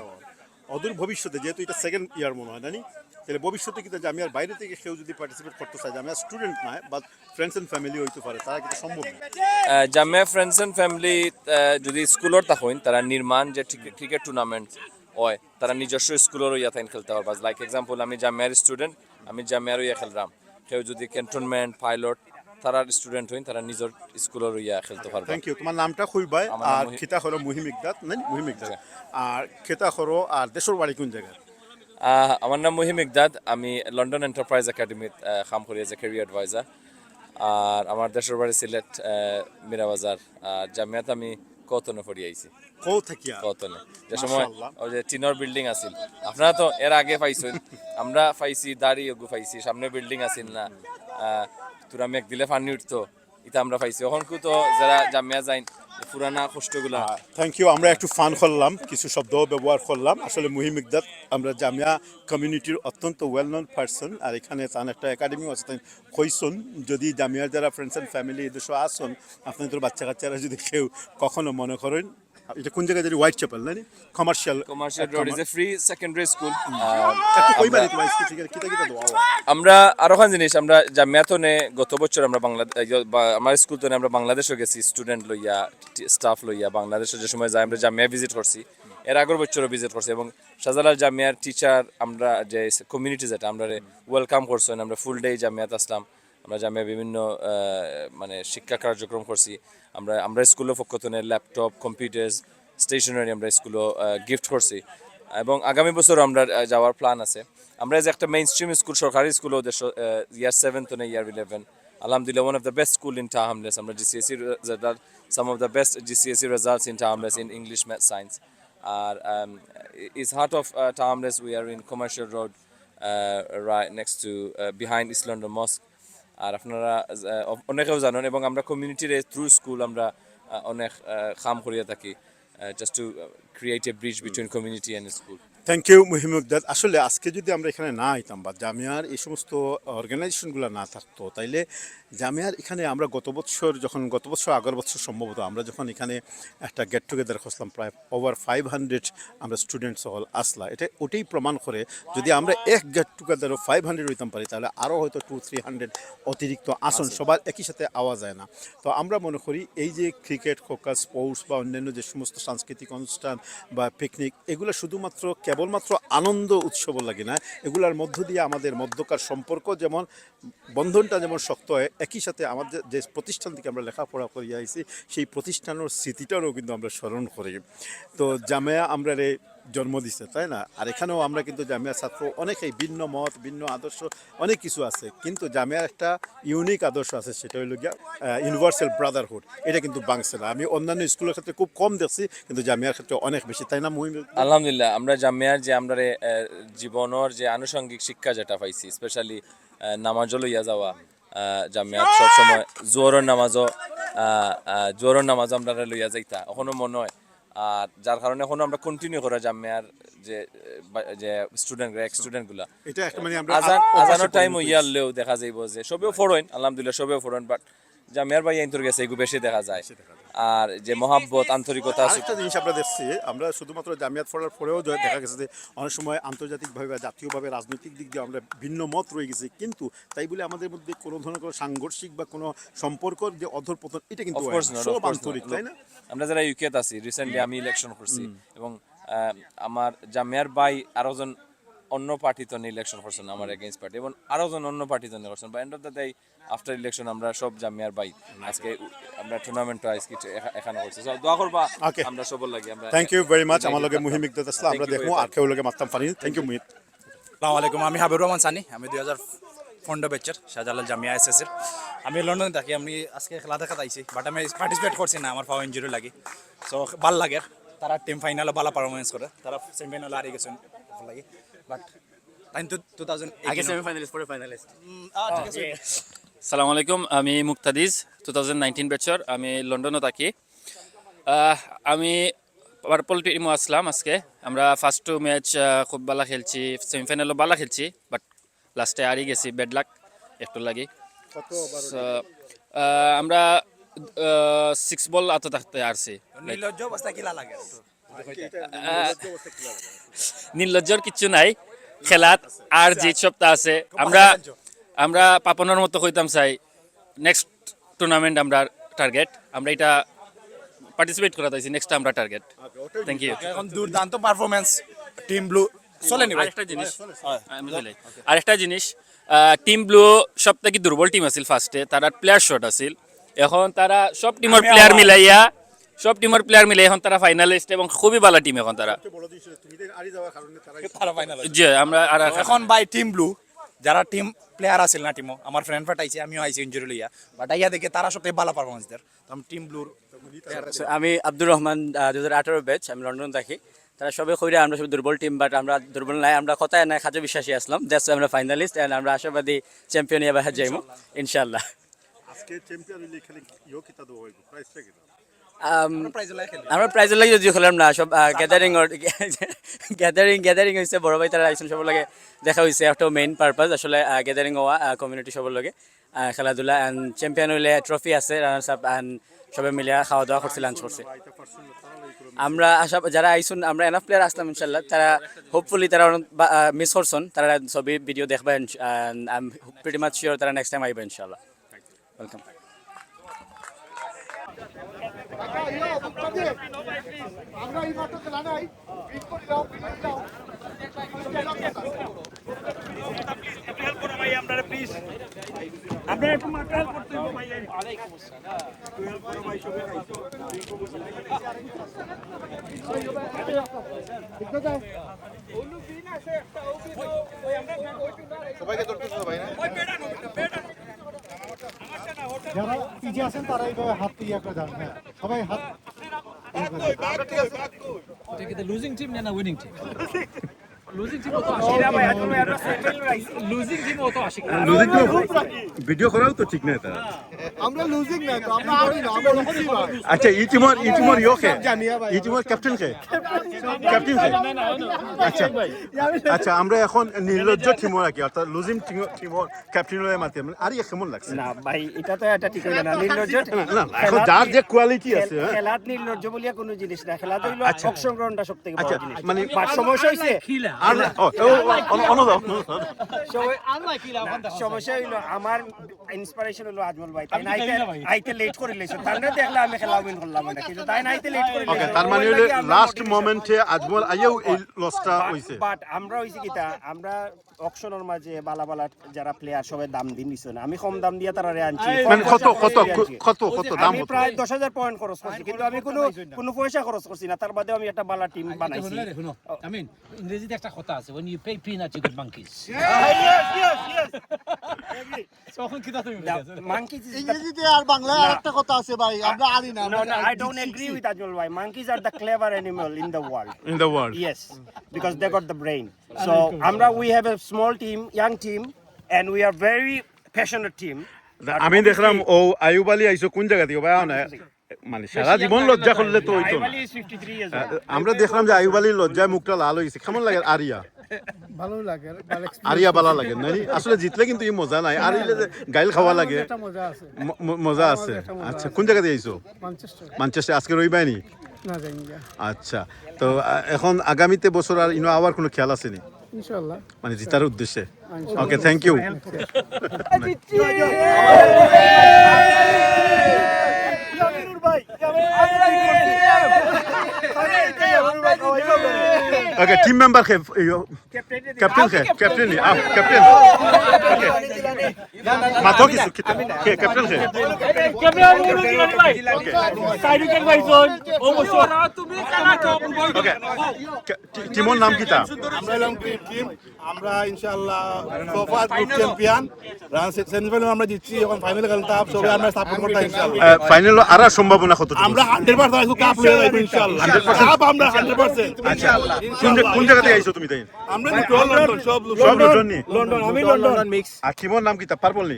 অদূর ভবিষ্যতে যেহেতু এটা সেকেন্ড ইয়ার মনে হয় জানি, তাহলে ভবিষ্যতে কিন্তু জামিয়ার বাইরে থেকে কেউ যদি পার্টিসিপেট করতে চায়, জামিয়ার স্টুডেন্ট নয় বা ফ্রেন্ডস এন্ড ফ্যামিলি হইতে পারে, তারা কিন্তু সম্ভব না? জামিয়া ফ্রেন্ডস এন্ড ফ্যামিলি যদি স্কুলের তখন তারা নির্মাণ যে ক্রিকেট টুর্নামেন্ট হয়, তারা নিজস্ব স্কুলেরও ইয়া থাইন খেলতে পারবা। লাইক এক্সাম্পল, আমি জামিয়ার স্টুডেন্ট, আমি জামিয়ারও ইয়া খেললাম। কেউ যদি ক্যান্টনমেন্ট, পাইলট তারা স্টুডেন্ট হইন, তারা নিজের স্কুলেরও ইয়া খেলতে পারবে। Thank you. তোমার নামটা কইবাই আর খিতা হলো মুহিম ইকদাত, না মুহিম ইকদাত, আর খিতা হলো আর দেশের বাড়ি কোন জায়গায়? আমার নাম মুহিম ইকদাদ, আমি লন্ডন এন্টারপ্রাইজ একাডেমিত কাম করি এজ এ ক্যারিয়ার অ্যাডভাইজার। আর আমার দেশের বাড়ি সিলেট মিরাবাজার। আর জামিয়াত আমি কতনে পড়ি আইছি। কতনে যে সময় ওই যে টিনর বিল্ডিং আছিল, আপনারা তো এর আগে পাইছেন, আমরা পাইছি দাঁড়ি ওগু পাইছি, সামনে বিল্ডিং আছিল না, তোরা মেঘ দিলে পানি উঠতো, এটা আমরা পাইছি। এখন তো যারা জামিয়া যাইন পুরানা কষ্টগুলা। Thank you. আমরা একটু ফান করলাম, কিছু শব্দ ব্যবহার করলাম। আসলে মুহিম ইকদাত আমরা জামিয়া কমিউনিটির অত্যন্ত ওয়েল নোন পার্সন, আর এখানে তার একটা একাডেমিও আছে। তাই কইসন যদি জামিয়ার যারা ফ্রেন্ডস অ্যান্ড ফ্যামিলি এদেশে আসুন, আপনাদের বাচ্চা কাচ্চারা যদি কেউ কখনো মনে করেন এটা কোন জায়গায় জানি হোয়াইট চ্যাপেল না Commercial Commercial Road is a free secondary school কইবার তোমার স্কুল থেকে কিতা কিতা দাও আমরা আরো খান জিনিস আমরা জামিয়াতনে গত বছর আমরা আমার স্কুল তো আমরা বাংলাদেশও গেছি স্টুডেন্ট লইয়া স্টাফ লইয়া বাংলাদেশে যে সময় যাই আমরা জামিয়া ভিজিট করছি এর আগের বছরও ভিজিট করছি এবং শাহজালাল জামিয়ার টিচার আমরা যে কমিউনিটি যেটা আমরা ওয়েলকাম করছেন আমরা ফুল ডে জামিয়াত আসলাম আমরা জামিয়া বিভিন্ন মানে শিক্ষা কার্যক্রম করছি আমরা স্কুলের পক্ষ থেকে ল্যাপটপ কম্পিউটার্স স্টেশনারি আমরা স্কুলও গিফট করছি এবং আগামী বছর আমরা যাওয়ার প্ল্যান আছে আমরা যে একটা মেইন স্ট্রিম স্কুল সরকারি স্কুলও ইয়ার 7 তো না ইয়ার 11 alhamdulillah one of the best school in Tahamles আমরা GCSE result some of the best GCSE results in Tahamles in English math science is heart of Tahamles we are in Commercial Road right next to behind East London Mosque আর আপনারা অনেকেও জানেন এবং আমরা কমিউনিটির through school আমরা অনেক কাম করিয়া থাকি just to create a bridge between community and school thank you মুহিমুদ্দাদ আসলে আজকে যদি আমরা এখানে না আইতাম বা জামিয়ার এই সমস্ত অর্গানাইজেশনগুলো না থাকতো তাইলে জামিয়ার এখানে আমরা গত বছর আগের বছর সম্ভবত আমরা যখন এখানে একটা গেট টুগেদার করছিলাম প্রায় ওভার 500 আমরা স্টুডেন্টস হল আসলা ওটাই প্রমাণ করে যদি আমরা এক গেট টুগেদারও 500 হইতাম পারি তাহলে আরও হয়তো 200-300 অতিরিক্ত আসন সবার একই সাথে আওয়া যায় না তো আমরা মনে করি এই যে ক্রিকেট খোকা স্পোর্টস বা অন্যান্য যে সমস্ত সাংস্কৃতিক অনুষ্ঠান বা পিকনিক এগুলো শুধুমাত্র কেবলমাত্র আনন্দ উৎসব লাগে না এগুলোর মধ্য দিয়ে আমাদের মধ্যকার সম্পর্ক যেমন বন্ধনটা যেমন শক্ত হয় একই সাথে আমাদের যে প্রতিষ্ঠান থেকে আমরা লেখাপড়া করিয়া আইছি সেই প্রতিষ্ঠানের স্মৃতিটারও কিন্তু আমরা স্মরণ করি তো জামিয়া আমরা জন্ম দিচ্ছে তাই না আর এখানেও আমরা কিন্তু জামিয়া ছাত্র অনেকেই ভিন্ন মত ভিন্ন আদর্শ অনেক কিছু আছে কিন্তু জামিয়ার একটা ইউনিক আদর্শ আছে সেটা হইল গিয়া ইউনিভার্সাল ব্রাদারহুড এটা কিন্তু বাংছে না আমি অন্যান্য স্কুলের ক্ষেত্রে খুব কম দেখছি কিন্তু জামিয়ার ক্ষেত্রে অনেক বেশি তাই না আলহামদুলিল্লাহ আমরা জামিয়ার যে আমরা জীবনের যে আনুষঙ্গিক শিক্ষা যেটা পাইছি স্পেশালি নামাজ লইয়া যাওয়া জামিয়াত সবসময় জোহরের নামাজও আমরা লইয়া যাইতা এখনো মনে হয় আর যার কারণে এখন আমরা কন্টিনিউ করা জামিয়ার যে স্টুডেন্টগুলা আজানোর টাইম ইয়ারলেও দেখা যাইব যে সবেও ফরোইন আলহামদুলিল্লাহ সবেও ফরোইন বাট জামিয়ার ভাই আইন্তর গেছে এগুলো বেশি দেখা যায় আর যে মহাব্বত আন্তরিকতা একটা জিনিস আমরা দেখছি আমরা শুধুমাত্র জামিয়াত পড়ার পরেও দেখা গেছে যে অনেক সময় আন্তর্জাতিকভাবে বা জাতীয়ভাবে রাজনৈতিক দিক দিয়ে আমরা ভিন্ন মত রয়ে গেছি কিন্তু তাই বলে আমাদের মধ্যে কোনো ধরনের কোনো সাংঘর্ষিক বা কোনো সম্পর্কর যে অধঃপতন এটা কিন্তু সব আন্তরিক তাই না আমরা যারা ইউকেতে আছি রিসেন্টলি আমি ইলেকশন করছি এবং আমার জামিয়ার ভাই আরো জন অন্য পার্টিতে ইলেকশন করছেন আমার এগেইনস্ট পার্টি এবং আরো জন অন্য পার্টিতে করছেন বা and of the day after election আমরা সব জামিয়ার ভাই আজকে আমরা টুর্নামেন্টটা আজকে এখানে করছি সো দোয়া করবা আমরা সবার লাগি আমরা থ্যাংক ইউ ভেরি মাচ আমার লগে মুহিম ইকদাদ আসলা আমরা দেখবো আর কেউ লগে মারতাম পারি থ্যাংক ইউ মুহিত আসসালামু আলাইকুম আমি হাবিবুর রহমান সানি আমি 2015 ব্যাচের শাহজালাল জামিয়া এসএসসির আমি লন্ডনে থাকি আমি আজকে খেলা দেখাতে আইছি বাট আমি পার্টিসিপেট করছি না আমার পাওয়া ইনজুরি লাগে সো ভাল লাগে তারা টিম ফাইনালে ভালো পারফরমেন্স করে তারা সেমিফাইনালে হারিয়ে গেছেন ভাল লাগে বাট টাইম তো 2000 আগে সেমিফাইনালিস্ট পরে ফাইনালিস্ট ঠিক আছে আসসালামু আলাইকুম আমি মুক্তাদিজ 2019 ব্যাচের আমি লন্ডনে থাকি আমি পার্পল টিমও আসলাম আজকে আমরা ফার্স্ট ম্যাচ খুব ভালো খেলছি সেমিফাইনালও ভালো খেলছি বাট লাস্টে হারিয়ে গেছি ব্যাড লাক একটু লাগে আমরা 6 বল আতো থাকতে আসছি নির্লজ্জ অবস্থা কি লাগে নির্লজ্জর কিছু নাই খেলাত আর জিত সপ্তাহ আছে আমরা পাপনের মতো কইতাম চাই নেক্সট টুর্নামেন্ট আমরা টার্গেট আমরা এটা পার্টিসিপেট করা চাইছি নেক্সট আমরা টার্গেট থ্যাংক ইউ এখন দুর্দান্ত পারফরম্যান্স টিম ব্লু চলে নি আরেকটা জিনিস টিম ব্লু সবথেকে দুর্বল টিম আছিল ফার্স্টে তারা প্লেয়ার শর্ট আছিল এখন তারা সব টিমের প্লেয়ার মিলাইয়া এখন তারা ফাইনালিস্ট এবং খুবই ভালো টিম এখন তারা জি আমরা এখন বাই টিম ব্লু যারা টিম প্লেয়ার আছিল না টিমও আমার ফ্রেন্ড ফাটাইছে আমিও আইছি ইনজুরি লইয়া বাট আইয়া দেখে তারা সবথেকে ভালো পারফরমেন্স দেয় আমি টিম ব্লুর আমি আব্দুর রহমান 2018 ব্যাচ আমি লন্ডন থাকি তারা সবাই কইরা আমরা সব দুর্বল টিম বাট আমরা দুর্বল নাই আমরা কথায় নাই খাজো বিশ্বাসী আসলাম দ্যাটস আমরা ফাইনালিস্ট এন্ড আমরা আশাবাদী চ্যাম্পিয়ন এবার যাইমু ইনশাআল্লাহ আজকে চ্যাম্পিয়ন হইলে খালি ইও কিতা দো হইব প্রাইসটা কি আমরা প্রাইজের লাগে যদিও খেলাম না সব গ্যাদারিং হয়েছে বড় ভাই তারা আইসন সবার লাগে দেখা হয়েছে একটা মেইন পারপাস আসলে গ্যাদারিং হওয়া কমিউনিটি সবার লগে খেলাধুলা অ্যান্ড চ্যাম্পিয়ন হইলে ট্রফি আছে রানার্স আপ অ্যান্ড সবাই মিলে খাওয়া দাওয়া করছি লাঞ্চ করছি আমরা আশা যারা আইসুন আমরা এনাফ প্লেয়ার আসলাম ইনশাল্লাহ তারা হোপফুলি তারা মিস করছেন তারা ছবি ভিডিও দেখবেন I am pretty much sure তারা নেক্সট টাইম আইবে ইনশাল্লাহ ওয়েলকাম যারা পিছিয়ে আছেন তারা এইভাবে হাত ইয়া করে যান, হ্যাঁ সবাই হাত লুজিং টিম না উইনিং টিম ভিডিও করাও তো ঠিক না এটা আমরা লুজিং না তো আমরা হারি না আমরা জিতছি ভাই আচ্ছা ইটিমর ইয়োকে ইটিমর ক্যাপ্টেন কে ক্যাপ্টেন কে আচ্ছা আচ্ছা আমরা এখন নির্লজ্জ টিমর রাখি অর্থাৎ লুজিং টিমর ক্যাপ্টেন হয়ে মাতে আর ইয়ে কেমন লাগছে না ভাই এটা তো এটা ঠিক হইল না নির্লজ্জ না এখন যার যে কোয়ালিটি আছে খেলাত নির্লজ্জ বলিয়া কোনো জিনিস না খেলা তো হইলো অংশগ্রহণটা সবথেকে বড় আচ্ছা জিনিস মানে বাট সমস্যা হইছে আর সমস্যা হইলো আমার ইন্সপিরেশন হলো আজমল ভাই তাই আইতে লেট করে লেছে তার দেখলে আমি খেলা উইন করলাম না কিন্তু তাই আইতে লেট করে ওকে তার মানে হলো লাস্ট মোমেন্টে আজমল আইও এই লসটা হইছে বাট আমরা হইছে কিটা আমরা অকশনের মাঝে বালা বালা যারা প্লেয়ার সবাই দাম দিন দিছ না আমি কম দাম দিয়া তারারে আনছি মানে কত দাম আমি প্রায় 10,000 পয়েন্ট খরচ করছি কিন্তু আমি কোনো পয়সা খরচ করছি না তার বাদে আমি একটা বালা টিম বানাইছি আমিন ইংরেজিতে একটা কথা আছে when you pay peanuts you get monkeys তখন কি তুমি monkeys ইংরেজিতে আর বাংলায় আরেকটা কথা আছে ভাই আমরা হারি না No, I don't agree with Ajmal bhai. Monkeys are the clever animal in the world. in the world Yes, because they got the brain. So, we have a small team, young team, and we are very passionate team. আমি দেখলাম ও আয়ুব আলী আইসো কোন জায়গা থেকে ভাই না মানে সারা জীবন লজ্জা করলে তো হইতো না Ayub Ali is 53 years old. আমরা দেখলাম যে আয়ুব আলীর লজ্জায় মুখটা লাল হয়েছে কেমন লাগে আরিয়া ভালো লাগে আরিয়া বালা লাগে না আসলে জিতলে কিন্তু এই মজা নাই আর ইলে যে গাইল খাওয়া লাগে মজা আছে মজা আছে আচ্ছা কোন জায়গা দিয়ে আইছো ম্যানচেস্টার আজকে রইবাই নি না জানি আচ্ছা তো এখন আগামীতে বছর আর ইনো আবার কোনো খেয়াল আছে নি ইনশাআল্লাহ মানে জিতার উদ্দেশ্যে okay thank you okay team member के कैप्टन नहीं आप कैप्टन मातो की कैप्टन है ओके टीमों नाम की था আমরা এলাম গ্রিন টিম আমরা ইনশাআল্লাহ সোফা গ্রুপ চ্যাম্পিয়ন সেমিফাইনাল আমরা জিতছি এখন ফাইনালে খেলতাম সবাই আমরা সাপোর্ট করতাম ইনশাআল্লাহ ফাইনাল আর সম্ভাবনা কত আমরা 100% আইসু কাপ লয়ে যাইব ইনশাআল্লাহ কাপ আমরা 100% আচ্ছা কোন জায়গা থেকে আইছো তুমি তাই আমরা লন্ডন সব লন্ডন নি লন্ডন আমি লন্ডন মিক্স আর টিমোর নাম কি তা পার্পল নি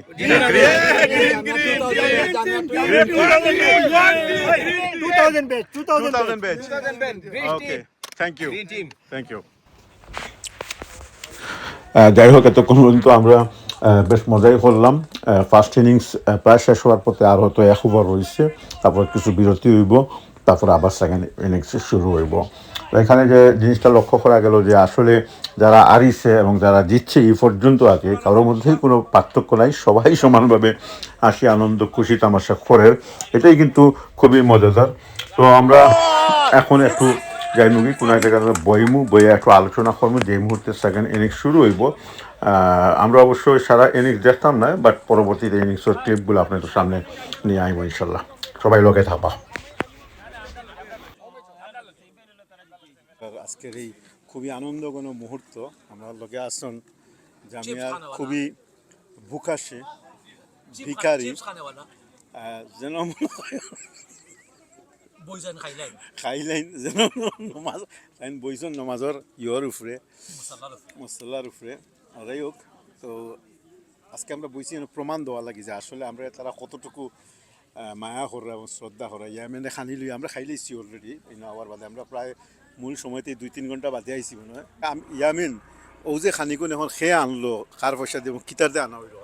2000 batch 2000 batch okay thank you যাই হোক এতক্ষণ পর্যন্ত আমরা বেশ মজাই করলাম ফার্স্ট ইনিংস প্রায় শেষ হওয়ার পথে আর হয়তো 1 ওভার রয়েছে তারপর কিছু বিরতি হইব তারপর আবার সেকেন্ড ইনিংস শুরু হইব এখানে যে জিনিসটা লক্ষ্য করা গেল যে আসলে যারা হারিয়েছে এবং যারা জিতছে এই পর্যন্ত আগে কারোর মধ্যেই কোনো পার্থক্য নাই সবাই সমানভাবে হাসি আনন্দ খুশি তামাশা করে এটাই কিন্তু খুবই মজাদার তো আমরা এখন একটু যাই মুগি কোনো একটা কারণে বইয়ে একটু আলোচনা করবো যে মুহূর্তে সেকেন্ড ইনিংস শুরু হইব আমরা অবশ্যই সারা ইনিংস দেখতাম না বাট পরবর্তীতে ইনিংসের ক্লিপগুলো আপনাদের সামনে নিয়ে আইব ইনশাল্লাহ সবাই লগে থাকবা আজকের এই খুবই আনন্দঘন মুহূর্ত আমরা লগে আসুন জামিয়ার খুবই বুকাশে ভিকারি যেন খাইলাইন যেন নমাজ বইজন নমাজর ইয়র উপরে মশলার উপরে যাই হোক তো আজকে আমরা বইছি প্রমাণ দেওয়া লাগে যে আসলে আমরা তারা কতটুকু মায়া করা এবং শ্রদ্ধা করা ইয়ামেনে খানি লই আমরা খাইলেছি অলরেডি এই আওয়ার বাদে আমরা প্রায় মূল সময়তে 2-3 ঘন্টা বাদে আইছি মনে হয় ইয়ামিন ও যে খানিগুন এখন খেয়ে আনলো কার পয়সা দেব কিতার দিয়ে আনা হইল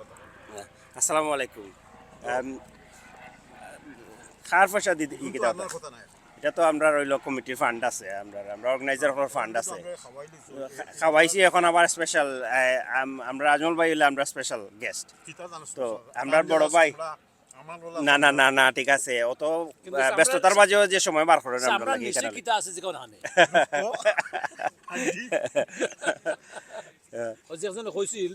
আসসালামু আলাইকুম খার পয়সা দিতে এটা তো আমরা রইল কমিটির ফান্ড আছে আমরা অর্গানাইজার ফান্ড আছে খাওয়াইছি এখন আবার স্পেশাল আমরা আজমল ভাই হইলে আমরা স্পেশাল গেস্ট তো আমরা বড় ভাই না না না না ঠিক আছে অত ব্যস্ততার মাঝেও যে সময় বার করেন আমরা লাগি এখানে আছে যেখানে হানে ওই যে একজন কইছিল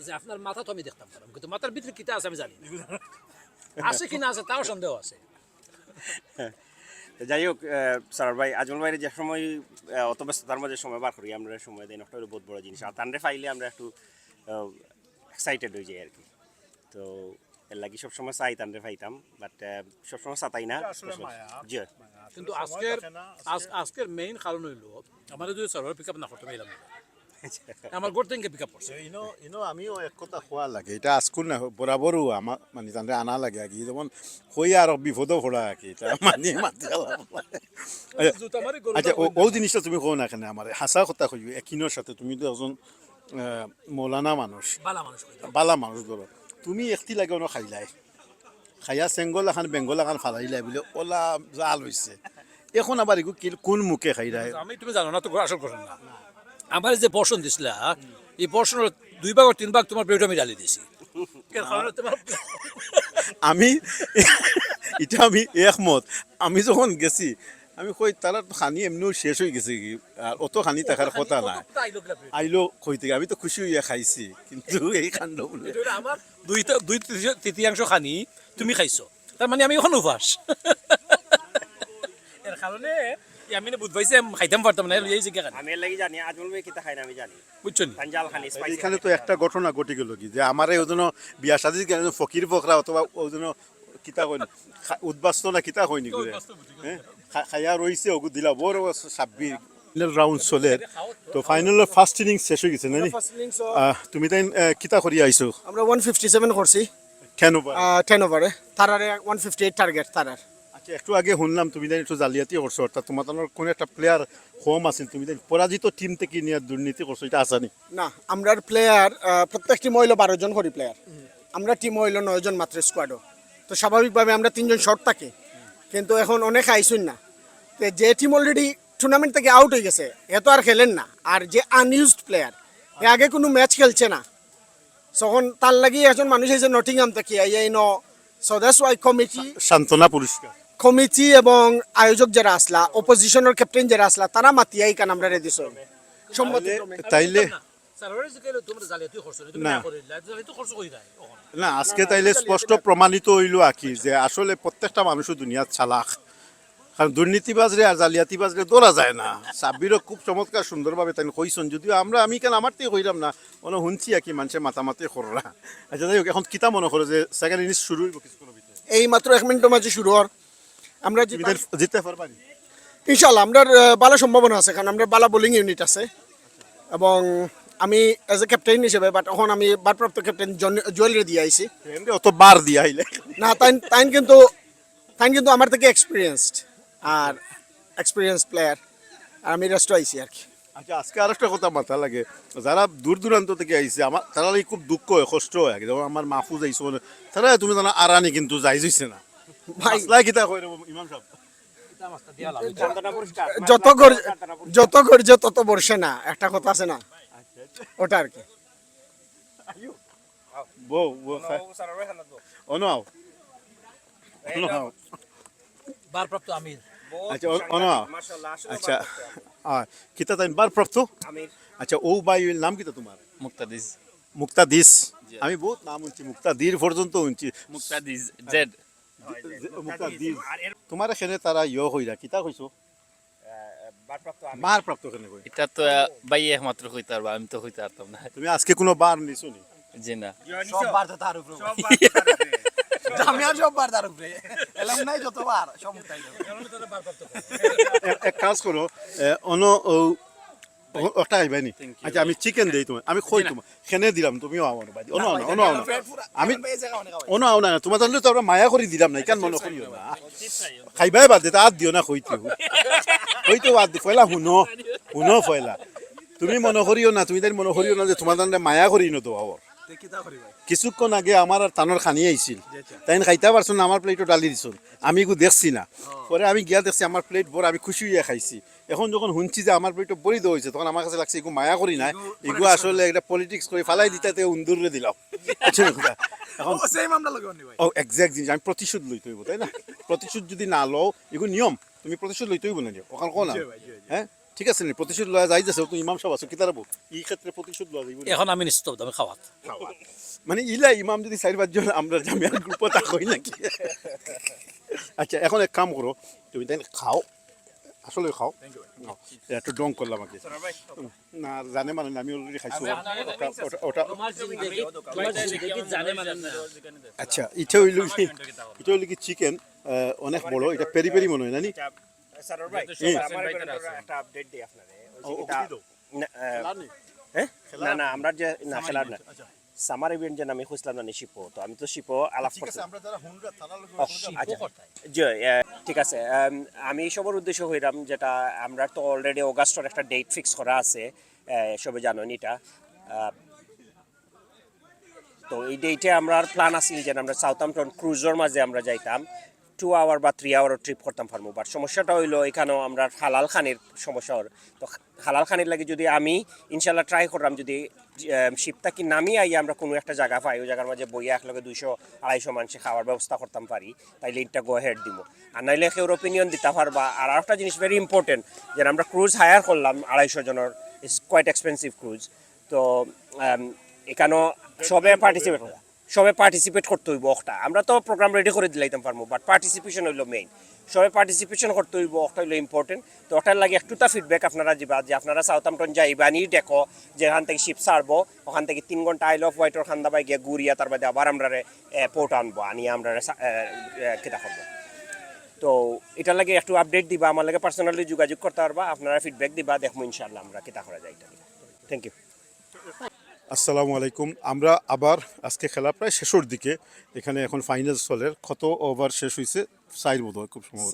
যে আপনার মাথা তো আমি দেখতাম পারলাম কিন্তু মাথার ভিতরে কিতা আছে আমি জানি আছে কি না আছে তাও সন্দেহ আছে যাই হোক স্যার ভাই আজমল ভাইয়ের যে সময় অত ব্যস্ততার মাঝে সময় বার করি আমরা সময় দিই নষ্ট হলে বহুত বড় জিনিস আর তানরে পাইলে আমরা একটু এক্সাইটেড হয়ে যাই আর কি তো এর লাগি সবসময় চাই তানরে পাইতাম বাট সবসময় চাতাই না জি কিন্তু আজকের মেইন কারণ হইল আমাদের যদি সার্ভার পিক আপ না করতে পারলাম আমার গোট থেকে পিক আপ করছে আমিও এক কথা খোয়া লাগে এটা আজকুল না বরাবরও আমার মানে তাদের আনা লাগে আর কি যেমন হই আর বিপদও পড়া আর কি এটা মানে মাতি আচ্ছা ও জিনিসটা তুমি কো না কেন আমার হাসা কথা কইও একিনোর সাথে তুমি তো একজন মৌলানা মানুষ বালা মানুষ ধরো তুমি একটি লাগে অন্য খাইলাই খাইয়া চেঙ্গল এখন বেঙ্গল এখন ফালাইলাই বলে ওলা জাল হয়েছে এখন আবার এগুলো কোন মুখে খাইলাই আমি তুমি জানো না তো আসল কথা না আমার যে পোর্শন দিছিলা এই পোর্শনের 2 ভাগ 3 ভাগ তোমার পেটে আমি ঢালি দিছি আমি এটা আমি একমত আমি যখন গেছি আমি কই তারা খানি এমনিও শেষ হয়ে গেছে কি আর অত খানি থাকার কথা না আইলো কই থেকে আমি তো খুশি হইয়া খাইছি কিন্তু এই কাণ্ড বলে আমার 2/3 খানি তুমি খাইছো তার মানে আমি এখন উপাস এর কারণে আমি না বুঝবাইছে খাইতাম পারতাম না এই জায়গা আমি এর লাগি জানি আজমল ভাই কিতা খাই না আমি জানি বুঝছেন পাঞ্জাল খানি স্পাইসি এখানে তো একটা ঘটনা ঘটে গেল কি যে আমার ওজন বিয়া শাদি কেন ফকির ফকরা অথবা ওজন কিতা কইন উদ্বাস্ত না কিতা কইনি করে হ্যাঁ খাইয়া রইছে ওগু দিলা বড় 26 ফাইনাল রাউন্ড চলে তো ফাইনালের ফার্স্ট ইনিংস শেষ হয়ে গেছে নানি তুমি তাই কিতা করি আইছো আমরা 157 করছি কেন 10 ওভারে তারারে 158 টার্গেট তারার আচ্ছা একটু আগে শুনলাম তুমি তাই একটু জালিয়াতি করছো অর্থাৎ তোমার কোন একটা প্লেয়ার হোম আছিল তুমি তাই পরাজিত টিম থেকে নিয়ে দুর্নীতি করছো এটা আসানি না আমরার প্লেয়ার প্রত্যেকটি মহিল 12 জন করি প্লেয়ার আমরা টিম হইল 9 জন মাত্র স্কোয়াডও তো স্বাভাবিকভাবে আমরা 3 জন শর্ট থাকি কিন্তু এখন অনেক আইসুন না তো যে টিম অলরেডি টুর্নামেন্ট থেকে আউট হয়ে গেছে এত আর খেলেন না আর যে আনইউজড প্লেয়ার এ আগে কোনো ম্যাচ খেলছে না তখন তার লাগি একজন মানুষ এসে নটিংহাম থেকে এই ন সো দ্যাটস ওয়াই কমিটি সান্তনা পুরস্কার কমিটি এবং আয়োজক যারা আসলা অপোজিশনের ক্যাপ্টেন যারা আসলা তারা মাতিয়াই কান আমরা রেডি সব সম্মতি তাইলে সার্ভারে যে তোমরা জালিয়াতি করছো তুমি না করিলা জালিয়াতি করছো কই যায় না আজকে তাইলে স্পষ্ট প্রমাণিত হইল আকি যে আসলে প্রত্যেকটা মানুষও দুনিয়াত চালাক কারণ দুর্নীতিবাজরে আর জালিয়াতিবাজরে ধরা যায় না সাব্বিরও খুব চমৎকার সুন্দরভাবে তাই কইছেন যদিও আমি কেন আমার থেকে কইলাম না অন শুনছি আর কি মানুষের মাতামাতি কররা আচ্ছা যাই হোক এখন কিতা মনে করো যে সেকেন্ড ইনিংস শুরু হইব কিছুক্ষণের ভিতরে এই মাত্র 1 মিনিটের মাঝে শুরু হওয়ার আমরা জিততে পারবানি ইনশাআল্লাহ আমরা ভালো সম্ভাবনা আছে কারণ আমরা ভালো বোলিং ইউনিট আছে এবং আমি এজ এ ক্যাপ্টেন হিসেবে বাট এখন আমি ভারপ্রাপ্ত ক্যাপ্টেন জুয়েলরে দিয়ে আইছি অত বার দিয়া আইলে না তাইন কিন্তু আমার থেকে এক্সপিরিয়েন্সড আর এক্সপিরিয়েন্স প্লেয়ার আর আমি রেস্ট আইছি আর কি আচ্ছা আজকে আরেকটা কথা মাথা লাগে যারা দূর দূরান্ত থেকে আইছে আমার তারা খুব দুঃখ হয় কষ্ট হয় যেমন আমার মাহফুজ আইছো তারা তুমি জানা আরানি কিন্তু যাই যাইছে না ভাই কিতা কই ইমাম সাহেব যত গর্জে তত বর্ষে না একটা কথা আছে না ওটা আর কি বউ অনাও ভারপ্রাপ্ত আমির আচ্ছা অনাও আচ্ছা কিতা তাই ভারপ্রাপ্ত আচ্ছা ও ভাই নাম কিতা তোমার মুক্তাদিস আমি বহুত নাম শুনছি মুক্তাদির পর্যন্ত শুনছি মুক্তাদিস জেড মুক্তাদিস তোমার এখানে তারা হইরা কিতা কইছো ভারপ্রাপ্ত কেন কই এটা তো ভাই একমাত্র কইতে পারবো আমি তো কইতে পারতাম না তুমি আজকে কোনো বার নিছো নি জি না সব বার তো তার উপরে জামিয়ার সব বার তার উপরে এলাম নাই যতবার সব মুক্তাই এক কাজ করো একটা আইবানি আচ্ছা আমি চিকেন দেই তোমার আমি কই তোমার খেনে দিলাম তুমিও আও না ভাই আমি আও না তোমার জন্য তো আমরা মায়া করে দিলাম না কেন মনে করিও না খাইবাই বাদ দিতে আর দিও না কইতে বাদ দি পয়লা শুনো পয়লা তুমি মনে করিও না তুমি তাই মনে করিও না যে তোমার জন্য মায়া করি না তো আওয়ার কিছুক্ষণ আগে আমার আর তানোর খানি আইছিল তাই খাইতে পারছো না আমার প্লেটও ডালি দিছ আমি এগু দেখছি না পরে আমি গিয়া দেখছি আমার প্লেট বড় আমি খুশি হইয়া খাইছি এখন যখন শুনছি যে আমার প্লেটও বড়ি দেওয়া হয়েছে তখন আমার কাছে লাগছে এগু মায়া করি নাই এগু আসলে একটা পলিটিক্স করে ফালাই দিতে উন্দুরে দিলাম এখন ও এক্সাক্ট জিনিস আমি প্রতিশোধ লইতে হইব তাই না প্রতিশোধ যদি না লও এগু নিয়ম তুমি প্রতিশোধ লইতে হইব না ওখানে কোন হ্যাঁ ঠিক আছে নি প্রতিশোধ লওয়া যাই যাচ্ছে তুমি ইমাম সাহেব আছো কি তারাবো এই ক্ষেত্রে প্রতিশোধ লওয়া যাইব এখন আমি নিস্তব্ধ আমি খাওয়াত মানে ইলা ইমাম যদি 4-5 জন আমরা জামিয়ার গ্রুপে তা কই নাকি আচ্ছা এখন এক কাম করো তুমি তাই খাও আসলে খাও একটু ডং করলাম আগে না জানে মানে আমি অলরেডি খাইছো ওটা আচ্ছা এটা হইল কি চিকেন অনেক বড় এটা পেরি পেরি মনে হয় নানি একটা আপডেট দিই আপনারে না না আমরা যে না খেলার না সামার ইভেন্ট যে আমি খুঁজলাম না শিপো তো আমি তো শিপো আলাপ করছি ঠিক আছে আমি সবার উদ্দেশ্য হইলাম যেটা আমরা তো অলরেডি অগাস্টের একটা ডেট ফিক্স করা আছে সবে জানেন এটা তো এই ডেটে আমরা প্ল্যান আছিল যে আমরা সাউথহ্যাম্পটন ক্রুজের মাঝে আমরা যাইতাম 2 আওয়ার বা 3 আওয়ার ট্রিপ করতাম পারবো বাট সমস্যাটা হইলো এখানেও আমরা হালাল খানির সমস্যা তো হালাল খানির লাগে যদি আমি ইনশাল্লাহ ট্রাই করলাম যদি শিপটা কি নামিয়ে আইয়া আমরা কোনো একটা জায়গা পাই ওই জায়গার মাঝে বইয়া একলগে 200-250 মানুষে খাওয়ার ব্যবস্থা করতাম পারি তাইলে এটা গো হেড দিব আর নাইলে কেউ ওপিনিয়ন দিতে পারবা আর একটা জিনিস ভেরি ইম্পর্টেন্ট যে আমরা ক্রুজ হায়ার করলাম 250 জনের ইটস কোয়াইট এক্সপেন্সিভ ক্রুজ তো এখানেও সবে পার্টিসিপেট করতে হইব একটা আমরা তো প্রোগ্রাম রেডি করে দিলাইতাম পারবো বাট পার্টিসিপেশন হইলো মেইন সবে পার্টিসিপেশন করতে হইব একটা হইলো ইম্পর্টেন্ট তো ওটার লাগে একটুটা ফিডব্যাক আপনারা দিবা যে আপনারা সাউথহ্যাম্পটন যাইবানি দেখো যেখান থেকে শিপ ছাড়বো ওখান থেকে 3 ঘন্টা আইল অফ হোয়াইটর খান্দাবাই গিয়ে ঘুরিয়া তার বাদে আবার আমরা পোর্ট আনবো আনিয়ে আমরা কেটা করবো তো এটার লাগে একটু আপডেট দিবা আমার লাগে পার্সোনালি যোগাযোগ করতে পারবা আপনারা ফিডব্যাক দিবা দেখবো ইনশাল্লাহ আমরা কেটা করা যায় এটা থ্যাংক ইউ আসসালামু আলাইকুম আমরা আবার আজকে খেলা প্রায় শেষের দিকে এখানে এখন ফাইনাল চলের কত ওভার শেষ হয়েছে 4 বোধ হয় খুব সম্ভবত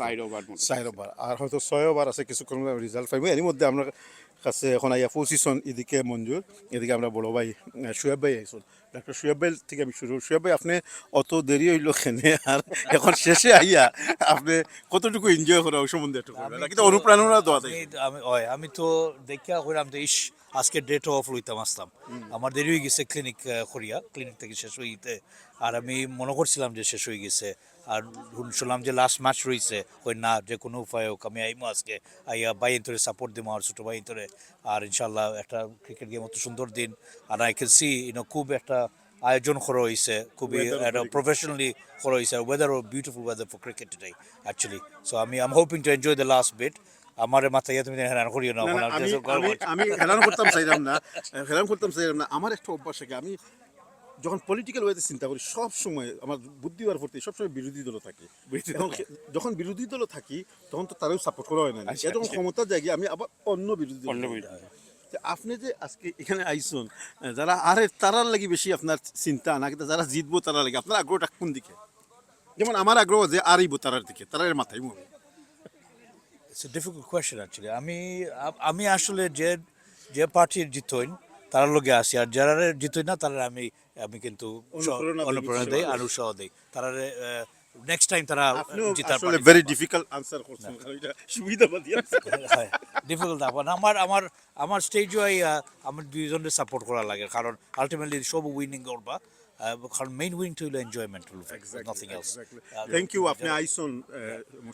4 ওভার আর হয়তো 6 ওভার আছে কিছুক্ষণ রেজাল্ট পাইব এর মধ্যে আমরা কাছে এখন আইয়া পজিশন এদিকে মঞ্জুর এদিকে আমরা বড় ভাই শুয়েব ভাই আইসুন ডাক্তার শুয়েব ভাই থেকে আমি শুরু শুয়েব ভাই আপনি অত দেরি হইলো খেনে আর এখন শেষে আইয়া আপনি কতটুকু এনজয় করা ওই সম্বন্ধে একটু করবেন কিন্তু অনুপ্রেরণা দেওয়া আমি তো দেখিয়া কইলাম যে ইস আজকে ডেট অফ লইতাম আসলাম আমার দেরি হয়ে গেছে ক্লিনিক থেকে শেষ হইতে আর আমি মনে করছিলাম যে শেষ হয়ে গেছে আর শুনলাম যে লাস্ট ম্যাচ রয়েছে ওই না যে কোনো উপায় হোক আমি আইমো আজকে আইয়া ভাই ইন্তরে সাপোর্ট দিব আর ছোটো ভাই ইন্তরে আর ইনশাল্লাহ একটা ক্রিকেট গেম অত সুন্দর দিন আর আই ক্যান সি খুব একটা আয়োজন করা হয়েছে খুবই একটা প্রফেশনালি করা হয়েছে weather beautiful weather for cricket today actually so আমি I am hoping to enjoy the last bit আমার মাথায় তুমি হেরান করিও না আমি হেরান করতাম চাইলাম না আমার একটা অভ্যাস আছে আমি যখন পলিটিক্যাল ওয়েতে চিন্তা করি সব সময় আমার বুদ্ধি হওয়ার প্রতি সবসময় বিরোধী দল থাকে যখন বিরোধী দল থাকি তখন তো তারাও সাপোর্ট করা হয় না যখন ক্ষমতার জায়গায় আমি আবার অন্য বিরোধী দল আপনি যে আজকে এখানে আইসুন যারা আরে তারার লাগি বেশি আপনার চিন্তা না কিন্তু যারা জিতবো তারা লাগে আপনার আগ্রহটা কোন দিকে যেমন আমার আগ্রহ যে আরইব তারার দিকে তারার মাথায় মনে it's a difficult question actually আমি আসলে যে পার্টির জিতইন তার লগে আসি আর যারা জিতই না তারা আমি কিন্তু অনুপ্রেরণা দেই আর উৎসাহ দেই তারা নেক্সট টাইম তারা জিতার আসলে ভেরি ডিফিকাল্ট আনসার করছেন কারণ এটা সুবিধাবাদী ডিফিকাল্ট আমার স্টেজ ওয়াই আমার দুইজনের সাপোর্ট করা লাগে কারণ আলটিমেটলি সব উইনিং করবা কারণ main win to enjoyment nothing else thank you আপনি আইসন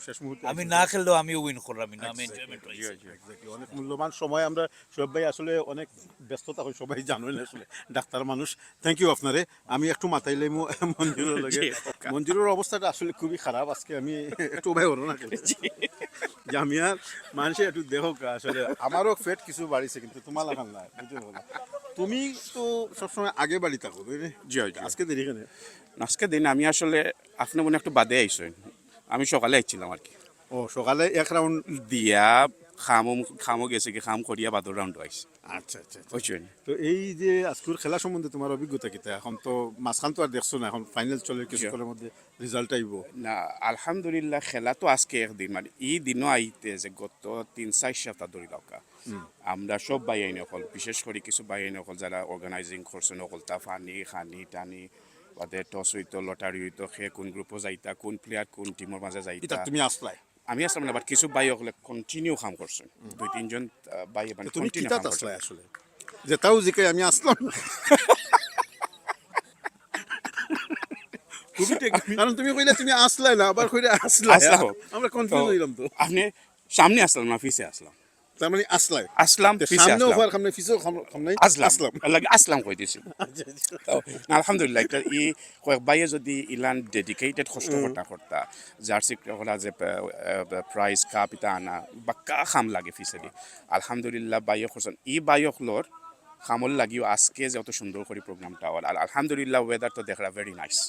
শেষ মুহূর্তে আমি না খেললেও আমি উইন করলাম আমি এনজয়মেন্ট অনেক মূল্যবান সময় আমরা সব ভাই আসলে অনেক ব্যস্ততা হয় সবাই জানেন আসলে ডাক্তার মানুষ থ্যাংক ইউ আপনারে আমি একটু মাথাইলে মঞ্জুরের লাগে মঞ্জুরের অবস্থাটা আসলে খুবই খারাপ আজকে আমি একটু ভাই হলো না জামিয়ার মানুষের একটু দেখো আসলে আমারও ফেট কিছু বাড়িছে কিন্তু তোমার লাগান না বুঝতে পারো তুমি তো সবসময় আগে বাড়ি থাকো জি আজকে দেরি কেন আজকে দিন আমি আসলে আপনি মনে একটু বাদে আইসেন আমি সকালে আইছিলাম আর কি ও সকালে এক রাউন্ড দিয়া খামও গেছে কি খাম করিয়া বাদর রাউন্ড আইসি আচ্ছা আচ্ছা আচ্ছা। বুঝছেন তো এই যে আজকের খেলা সম্বন্ধে তোমার অভিজ্ঞতা কিতা? এখন তো মাঝখান তো আর দেখছো না, এখন ফাইনাল চলে কিছুক্ষণের মধ্যে রেজাল্ট আইব। না আলহামদুলিল্লাহ খেলা তো আজকে একদিন মানে এই দিনও আইতে যে গত 3-4 সপ্তাহ ধরে লওকা আমরা সব বাই আইন অকল বিশেষ করে কিছু বাই আইন অকল যারা অর্গানাইজিং করছেন অকল তা ফানি খানি টানি বাদে টস হইতো লটারি হইতো সে কোন গ্রুপও যাইতা কোন প্লেয়ার কোন টিমের মাঝে এটা যাইতা তুমি আসলাই, আমি আসলাম না বাট কিছু বাই অকলে কন্টিনিউ কাম করছেন 2-3 জন বাই মানে তুমি কন্টিনিউ কিতা কাম করছেন আসলাই আসলে? যে তাও জিকে আমি আসলাম না। কারণ তুমি কইলে তুমি আসলাই না, আবার কইলে আসলাই, আসলাম। আমরা কনফিউজ হইলাম তো। আপনি সামনে আসলাম না পিছে আসলাম তার মানে আসলাই, আসলাম পিছে সামনে আসলাম ওভার সামনে পিছু সামনে আসলাম লাগে আসলাম কই দিছি আলহামদুলিল্লাহ এটা ই কয়েক বাইয়ে যদি ইলান ডেডিকেটেড কষ্ট করতা জার্সি করা যে প্রাইজ কাপ ইতা আনা বাক্কা খাম লাগে ফিসে আলহামদুলিল্লাহ বাইয়ে করছেন ই বাইয়কলর খামল লাগিও আজকে যত সুন্দর করে প্রোগ্রামটা হল আর আলহামদুলিল্লাহ ওয়েদার তো দেখা ভেরি নাইস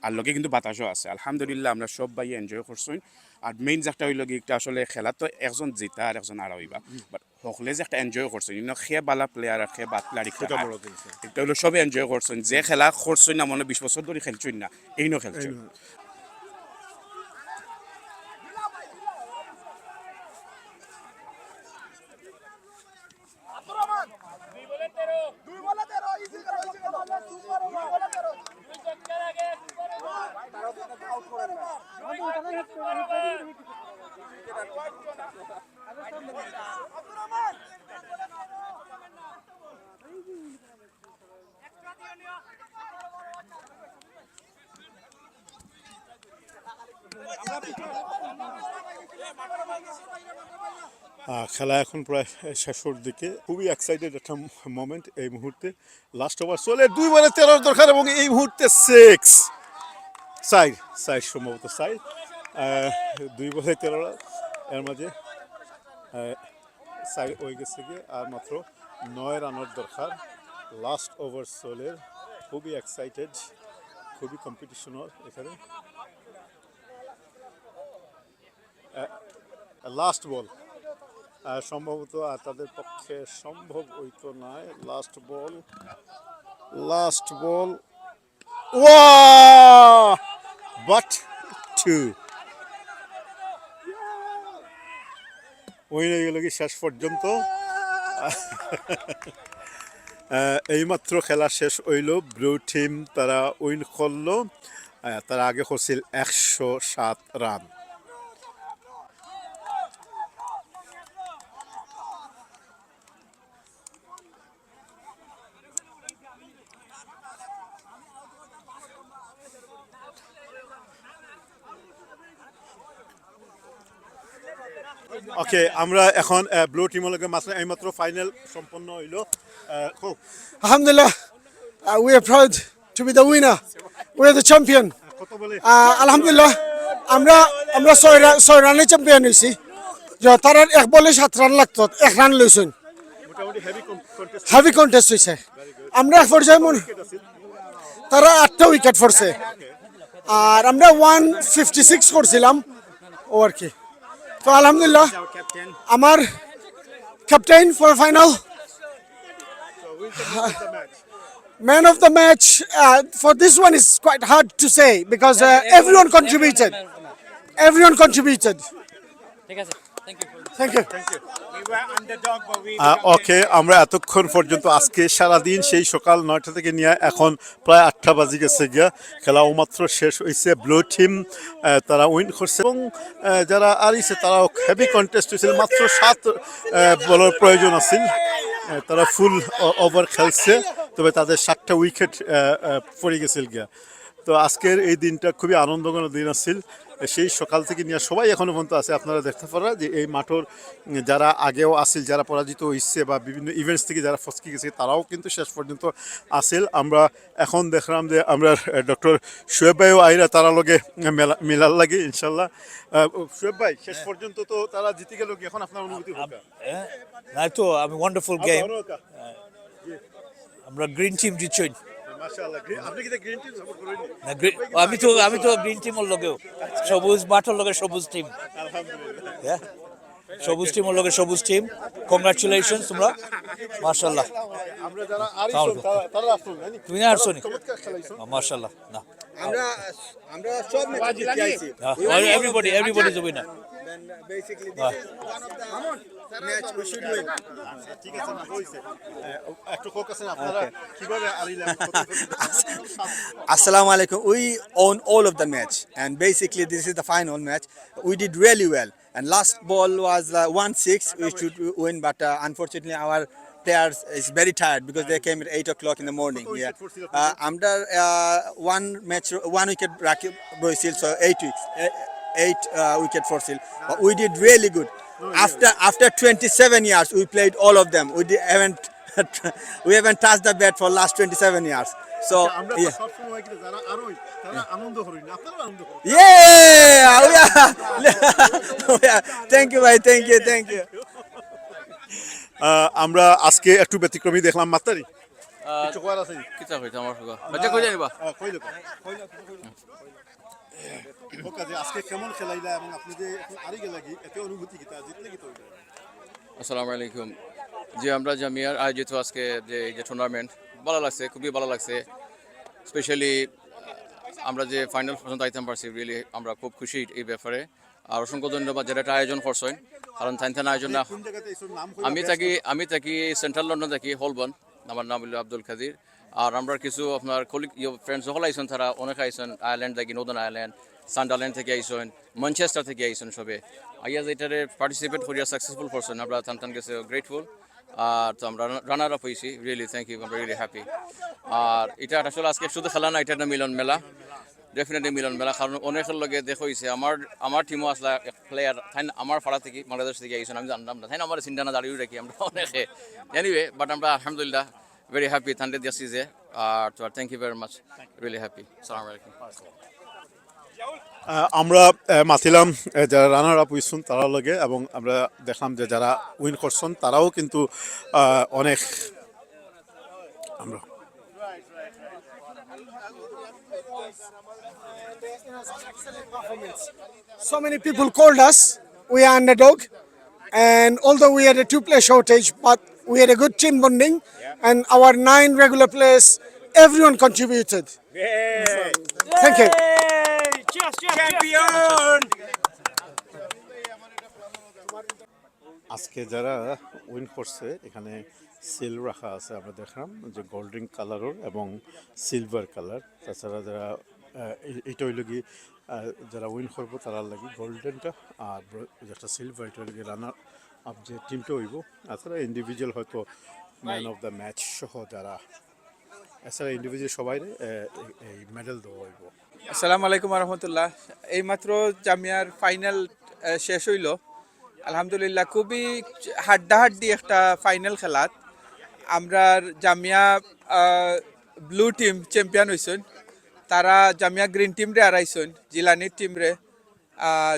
আর লগে কিন্তু বাতাসও আছে আলহামদুলিল্লাহ আমরা সব বাইয়ে এনজয় করছেন আর মেইন যেটা হইল একটা আসলে খেলা তো একজন জিতা আর একজন আর হইবা বাট সকলে যে একটা এনজয় করছেন সে বালা প্লেয়ার আর সে বাদ প্লেয়ার এটা হলো সবে এনজয় করছেন যে খেলা করছেন না মনে 20 বছর ধরে খেলছেন না এই নো খেলছেন খেলা এখন প্রায় শেষের দিকে, খুবই এক্সাইটেড একটা মোমেন্ট এই মুহূর্তে। লাস্ট ওভার চলে 2 বলে 13 দরকার এবং এই মুহূর্তে 6 সাইড সম্ভবত সাইড 2 বলে 13 এর মাঝে সাইড হয়ে গেছে গিয়ে আর মাত্র 9 রানের দরকার। লাস্ট ওভার চলে, খুবই এক্সাইটেড, খুবই কম্পিটিশনাল এখানে। লাস্ট বল সম্ভবত আর তাদের পক্ষে সম্ভব হইতো নয়। লাস্ট বল বাট 2 উইন হয়ে গেল কি শেষ পর্যন্ত। এইমাত্র খেলা শেষ হইল, ব্লু টিম তারা উইন করলো, তারা আগে করছিল 107 রান। ওকে, আমরা এখন ব্লু টিমের লগে মাত্র এইমাত্র ফাইনাল সম্পন্ন হইল। Alhamdulillah, we are proud to be the winner. We are the champion. Alhamdulillah, আমরা 6 রানে চ্যাম্পিয়ন হয়েছি। তারা 1 বলে 7 রান লাগতো, 1 রান লইছেন। হেভি কন্টেস্ট হয়েছে। আমরা এক পর্যায়ে তারা 8টা উইকেট পড়ছে আর আমরা 156 করছিলাম ও আর কি। তো আলহামদুলিল্লাহ আমার captain for final man of the match for this one is quite hard to say because everyone contributed. Thank you. ওকে, আমরা এতক্ষণ পর্যন্ত আজকে সারাদিন সেই সকাল 9টা থেকে নিয়ে এখন প্রায় 8টা বাজে গেছে গিয়া, খেলা মাত্র শেষ হয়েছে। ব্লু টিম তারা উইন করছে এবং যারা আরিছে তারাও হেভি কন্টেস্ট হয়েছিল। মাত্র 7 বলার প্রয়োজন আছিল, তারা ফুল ওভার খেলছে, তবে তাদের 7টা উইকেট পড়ে গেছিল গিয়া। তো আজকের এই দিনটা খুবই আনন্দঘন দিন আছিল। সেই সকাল থেকে নিয়ে সবাই এখনো পর্যন্ত আছে। আপনারা দেখতে পারা যে এই মাঠের যারা আগেও আসিল, যারা পরাজিত হয়েছে বা বিভিন্ন ইভেন্টস থেকে যারা ফসকে গেছে তারাও কিন্তু শেষ পর্যন্ত আসিল। আমরা এখন দেখলাম যে আমরা ডক্টর শোয়েব ভাইও আইরা তারা লগে মেলার লাগে ইনশাল্লাহ। শোয়েব ভাই, শেষ পর্যন্ত তো তারা জিতে গেল, এখন আপনার অনুভূতি? নাই তো আমি ওয়ান্ডারফুল গেম, আমরা গ্রিন টিম জিতছই। আমি তো গ্রিন টিমের লগেও সবুজ মাঠের লগে সবুজ টিম, সবুজ টিমের লগে সবুজ টিম। কংগ্রাচুলেশন তোমরা মার্শাল্লাহ আমরা যারা আরিসন তারা আসল জানি তুমি না আসছো নি চমৎকার খেলাইছো মার্শাল্লাহ না আমরা আমরা সব ম্যাচ জিতে আইছি everybody is winner basically this is one of the match we should win. ঠিক আছে না হইছে একটু ফোকাস না আপনারা কিভাবে আরিলেন Assalamu alaikum. We own all of the match, and basically this is the final match. We did really well, and last ball was 1-6. We should win, but unfortunately our players is very tired because they came at 8 o'clock in the morning. Yeah. Under one wicket Rakib Boysil, so 8 weeks, 8 wicket for Sil. But we did really good. After 27 years, we played all of them. We haven't touched the bat for last 27 years. So আমরা yeah. সব সময় কি যারা আরোই তারা আনন্দ করেন আপনারা আনন্দ করেন Yeah, thank you, bhai. Thank you. আমরা আজকে একটু ব্যতিক্রমী দেখলাম মাত্রারি কিছু করার আছে কিতা কইতা আমার ফুগা বাচ্চা কই জানিবা কইলো ওকে যে আজকে কেমন খেলাইলা এবং আপনি যে এখন আরি গেলাগি এতে অনুভূতি কিতা জিতলে কি তৈরি আসসালামু আলাইকুম জি আমরা জামিয়ার আয়োজিত আজকে যে টুর্নামেন্ট ভালো লাগছে খুবই ভালো লাগছে স্পেশালি আমরা যে ফাইনাল পর্যন্ত আইতাম পারছি রিয়েলি আমরা খুব খুশি এই ব্যাপারে আর অসংখ্য ধন্যবাদ যারা এটা আয়োজন করছেন কারণ থাইন আয়োজন না কোন জায়গাতে এইসব নাম আমি থাকি সেন্ট্রাল লন্ডন থাকি হলবন আমার নাম হলো আব্দুল কাদির আর আমরা কিছু আপনার কলিগ ফ্রেন্ডস সকল আইসন তারা অনেক আইসন আয়ারল্যান্ড থাকি নর্দার্ন আয়ারল্যান্ড সান্ডারল্যান্ড থেকে আইসন ম্যানচেস্টার থেকে আইসন সবে আইয়া এটারে পার্টিসিপেট করিয়া সাকসেসফুল করছেন আমরা থান গেছে গ্রেটফুল আর তো আমরা রানার আপ হয়েছি really thank you really happy আর এটা আসলে আজকে শুধু খেলা না এটা একটা মিলন মেলা ডেফিনেটলি মিলন মেলা কারণ অনেকের লগে দেখা হয়েছে আমার টিমও আসলে প্লেয়ার থাইন আমার পাড়া থেকে বাংলাদেশ থেকে আইসন আমি জানতাম না থাইন আমার চিন্তা না দাঁড়িয়ে রাখি আমরা অনেকে এনিওয়ে বাট আমরা আলহামদুলিল্লাহ ভেরি হ্যাপি থান্ডে দিয়েছি যে আর তো thank you very much really happy আসসালামু আলাইকুম আমরা মাতিলাম যারা রানার আপ হইছুন তারা লগে এবং আমরা দেখলাম যে যারা উইন করছেন তারাও কিন্তু অনেক আমরা So many people called us. We are underdog, and although we had a 2-player shortage, but we had a good team bonding, and our 9 regular players, everyone contributed. Thank you. আজকে যারা win করছে এখানে seal রাখা আছে আমরা দেখলাম যে golden কালারের এবং সিলভার কালার তাছাড়া যারা এটা হইল কি যারা উইন করবো তারা লাগি গোল্ডেনটা আর যেটা সিলভার এটা হইল রানার আপ যে টিমটা হইব তাছাড়া ইন্ডিভিজুয়াল হয়তো ম্যান অফ দ্য ম্যাচ সহ যারা এছাড়া ইন্ডিভিজুয়াল সবাই এই মেডেল দেওয়া হইব আসসালামু আলাইকুম রহমতুল্লাহ এইমাত্র জামিয়ার ফাইনাল শেষ হইল আলহামদুলিল্লাহ খুবই হাড্ডাহাড্ডি একটা ফাইনাল খেলাত আমরা জামিয়া ব্লু টিম চ্যাম্পিয়ন হয়েছেন তারা জামিয়া গ্রিন টিম রে হারাইছেন জিলানির টিম রে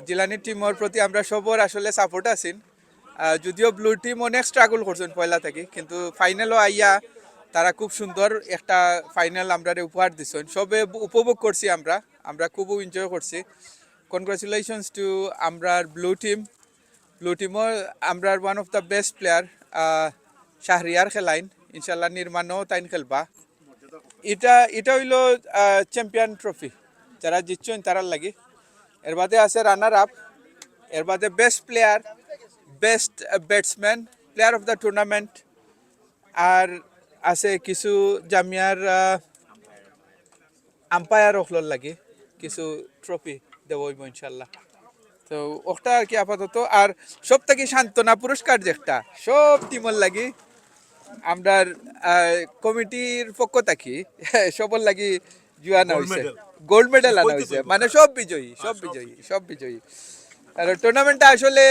জিলানির টিমের প্রতি আমরা সবর আসলে সাপোর্ট আছেন যদিও ব্লু টিম অনেক স্ট্রাগল করছেন পয়লা থেকে কিন্তু ফাইনালও আইয়া তারা খুব সুন্দর একটা ফাইনাল আমরা উপহার দিচ্ছেন সবে উপভোগ করছি আমরা খুব এনজয় করছি কনগ্রাচুলেশনস টু আমরার ব্লু টিমও আমরার one of the best player Shahriar খেলাইন ইনশাল্লাহ নির্মাণও তাইন খেলবা এটা হইল চ্যাম্পিয়ন ট্রফি যারা জিতছেন তারার লাগি এর বাদে আছে রানার আপ এর বাদে best player best batsman player of the tournament আর আছে কিছু জামিয়ার আম্পায়ার ওখলর লাগে কিছু ট্রফি দেব ইনশাল্লাহ তো ওটা আর কি আপাতত আর সব থেকে সান্ত্বনা পুরস্কার যেটা সব টিমর লাগি আমরা কমিটির পক্ষ থাকি সবর লাগি জুয়ানা হয়েছে গোল্ড মেডেল আনা হয়েছে মানে সব বিজয়ী আর টুর্নামেন্টটা আসলে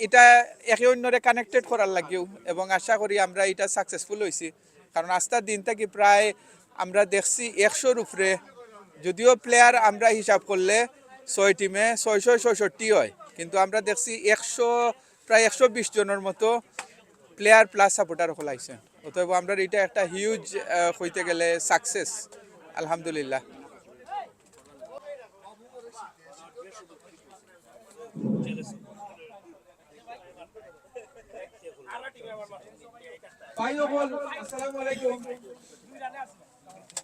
এটা একে অন্যরে কানেক্টেড করার লাগেও এবং আশা করি আমরা এটা সাকসেসফুল হয়েছি কারণ আস্তার দিন থেকে প্রায় আমরা দেখছি 100-র উপরে যদিও প্লেয়ার আমরা হিসাব করলে 6 টিমে 666 হয় কিন্তু আমরা দেখছি প্রায় 120 জনের মতো প্লেয়ার প্লাস সাপোর্টার হল আইসেন অতএব আমরা এটা একটা হিউজ হইতে গেলে সাকসেস আলহামদুলিল্লাহ ভাই সকল আসসালামু আলাইকুম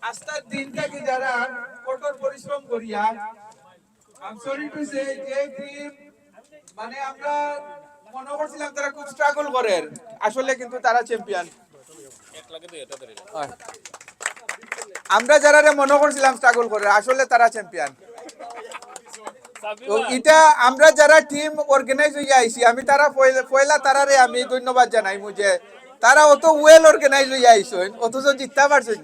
আস্তার দিনটাকে যারা কঠোর পরিশ্রম করিয়া I am sorry to say যে টিম মানে আমরা মনে করছিলাম তারা খুব স্ট্রাগল করে আসলে কিন্তু তারা চ্যাম্পিয়ন আমরা যারা মনে করছিলাম স্ট্রাগল করে আসলে তারা চ্যাম্পিয়ন তো এটা আমরা যারা টিম অর্গানাইজ হয়ে আইছি আমি তারা পয়লা তারারে আমি ধন্যবাদ জানাই যে তারা অত ওয়েল অর্গানাইজ হয়ে আইছেন অথচ জিততে পারছেন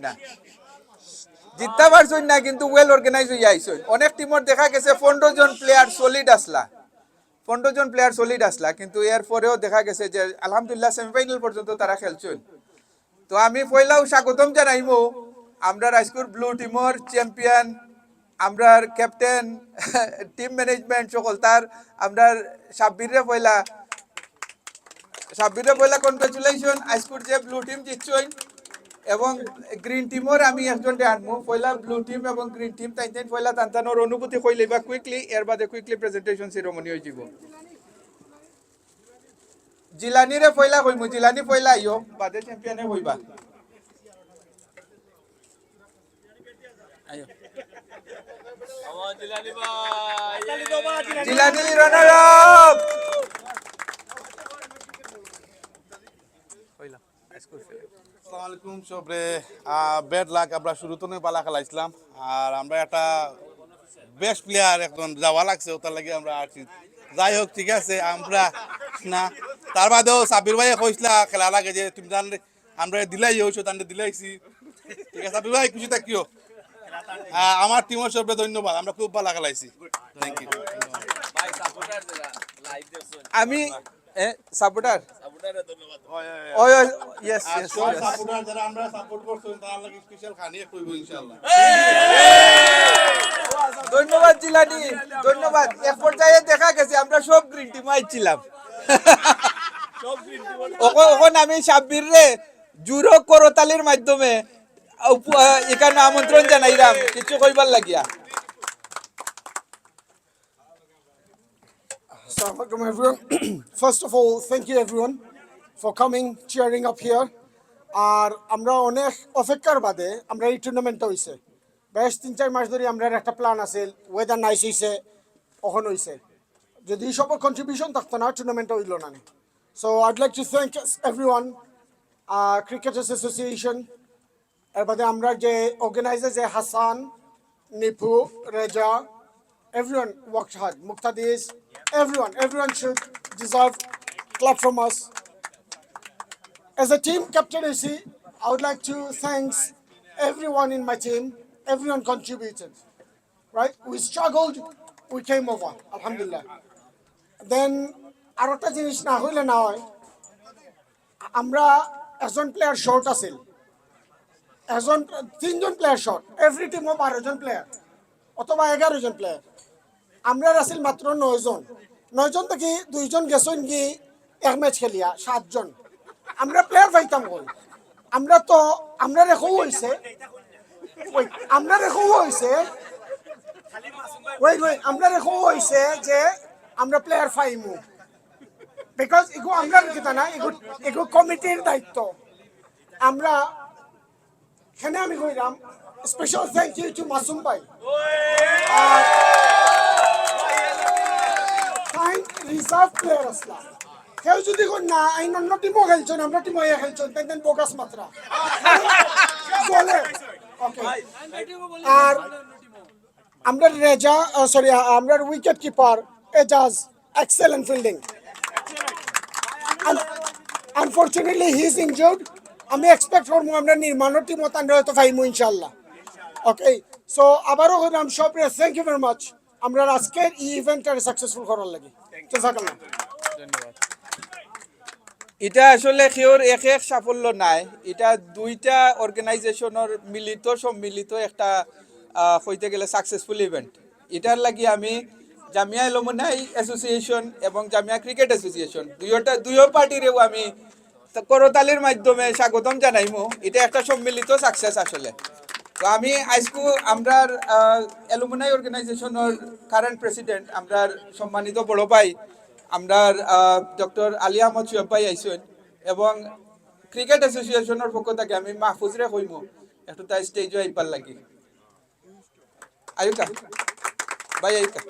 না কিন্তু ওয়েল অর্গানাইজ হয়ে আইছেন অনেক টিমর দেখা গেছে 15 জন প্লেয়ার সলিড আসলা কিন্তু এর পরেও দেখা গেছে যে আলহামদুলিল্লাহ সেমিফাইনাল পর্যন্ত তারা খেলছেন তো আমি পয়লাও স্বাগতম জানাইমু আমরা রাজকুর ব্লু টিমর চ্যাম্পিয়ন আমরা ক্যাপ্টেন টিম ম্যানেজমেন্ট সকল তার আমরা সাব্বিরে পয়লা কনগ্রাচুলেশন আজকুর যে ব্লু টিম জিতছেন এবং গ্রিন টিমর আমি একজনকে আনমু পয়লা ব্লু টিম এবং গ্রিন টিম তাই পয়লা তান্তানোর অনুভূতি কইলে বা কুইকলি এর বাদে কুইকলি প্রেজেন্টেশন সেরেমনি হয়ে যাব জিলানিরে পয়লা কইমু জিলানি পয়লা আইও বাদে চ্যাম্পিয়নে হইবা জিলানি রানার আপ আসসালামু আলাইকুম সবরে ব্যাড লাক আমরা শুরুতে বালা খেলাইছিলাম আর আমরা একটা বেস্ট প্লেয়ার এখন যাওয়া লাগছে ওটার লাগে আমরা আসছি যাই হোক ঠিক আছে আমরা না তার বাদেও সাবির ভাই কইসলা খেলা লাগে যে তুমি জানলে আমরা দিলাই হইছো তান্ডে দিলাইছি ঠিক আছে সাবির ভাই খুশি থাকিও আমার টিমের সবরে ধন্যবাদ আমরা খুব ভালো খেলাইছি থ্যাংক ইউ আমি সাপোর্টার ধন্যবাদ জিলানি ধন্যবাদ এক পর্যায়ে দেখা গেছে আমরা সব গ্রিন টিম আইছিলাম ওখন আমি সাব্বির রে জুরো করতালির মাধ্যমে এখানে আমন্ত্রণ জানাইলাম কিছু কইবার লাগিয়া Assalamu alaikum everyone. First of all, thank you everyone for coming, cheering up here. আর আমরা অনেক অপেক্ষার বাদে আমরা এই টুর্নামেন্টটা হইছে বেশ 3-4 মাস ধরে আমরা একটা প্ল্যান আছে ওয়েদার নাইস হইছে এখন হইছে যদি সবার কন্ট্রিবিউশন থাকতো না টুর্নামেন্টটা হইল না so I'd like to thank everyone cricketers association এর বাদে আমরা যে অর্গানাইজার যে Hasan Nipu Reza everyone worked hard Muqtadiz everyone should deserve clap from us as a team captaincy I would like to thank everyone in my team everyone contributed right we struggled we came over alhamdulillah then আরেকটা জিনিস না হইলে না হয় আমরা একজন player short আছিল একজন 3 জন প্লেয়ার শর্ট এভরি টিম 12 জন প্লেয়ার অথবা 11 জন প্লেয়ার আমরা আসিল মাত্র 9 জন থেকে 2 জন গেছেন কি এক ম্যাচ খেলিয়া 7 জন আমরা প্লেয়ার পাইতাম কই আমরা রেখো হইছে যে আমরা প্লেয়ার পাইমু বিকজ এগো আমরা কিতা না এগো কমিটির দায়িত্ব আমরা এখানে আমি কইলাম special thank you to Masum ভাই রিজার্ভ প্লেয়ার আসলা কেউ যদি না আইন অন্য টিমও খেলছেন আমরা টিমও খেলছেন তেন বোকাস মাত্রা বলে ওকে আর আমরা রেজা সরি আমরা wicket keeper Ejaz excellent fielding unfortunately he is injured আমি এক্সপেক্ট করবো আমরা নির্মাণের টিমও তান্ডে হয়তো পাইমু ইনশাআল্লাহ ওকে সো আবারও হইলাম সবরে থ্যাংক ইউ ভেরি মাচ আমরা আজকের এই ইভেন্টটারে সাকসেসফুল করার লাগি জাযাকাল্লাহ ধন্যবাদ এটা আসলে কেউর এক সাফল্য নাই এটা দুইটা অর্গানাইজেশনের সম্মিলিত একটা হইতে গেলে সাকসেসফুল ইভেন্ট এটার লাগি আমি জামিয়া এলুমনাই অ্যাসোসিয়েশন এবং জামিয়া ক্রিকেট অ্যাসোসিয়েশন দুইও পার্টিরেও আমি করতালির মাধ্যমে স্বাগতম জানাইমু এটা একটা সম্মিলিত সাকসেস আসলে তো আমি আজকে আমরার অ্যালুমনাই অর্গানাইজেশনের কারেন্ট প্রেসিডেন্ট আমরার সম্মানিত বড় ভাই আমরার ডক্টর আলী আহমদ সুয়েব ভাই আইসেন এবং ক্রিকেট অ্যাসোসিয়েশনের পক্ষ থেকে আমি মাহফুজরে কইমু একটু তাই স্টেজে আইপার লাগি আয়ুকা ভাই আয়ুকা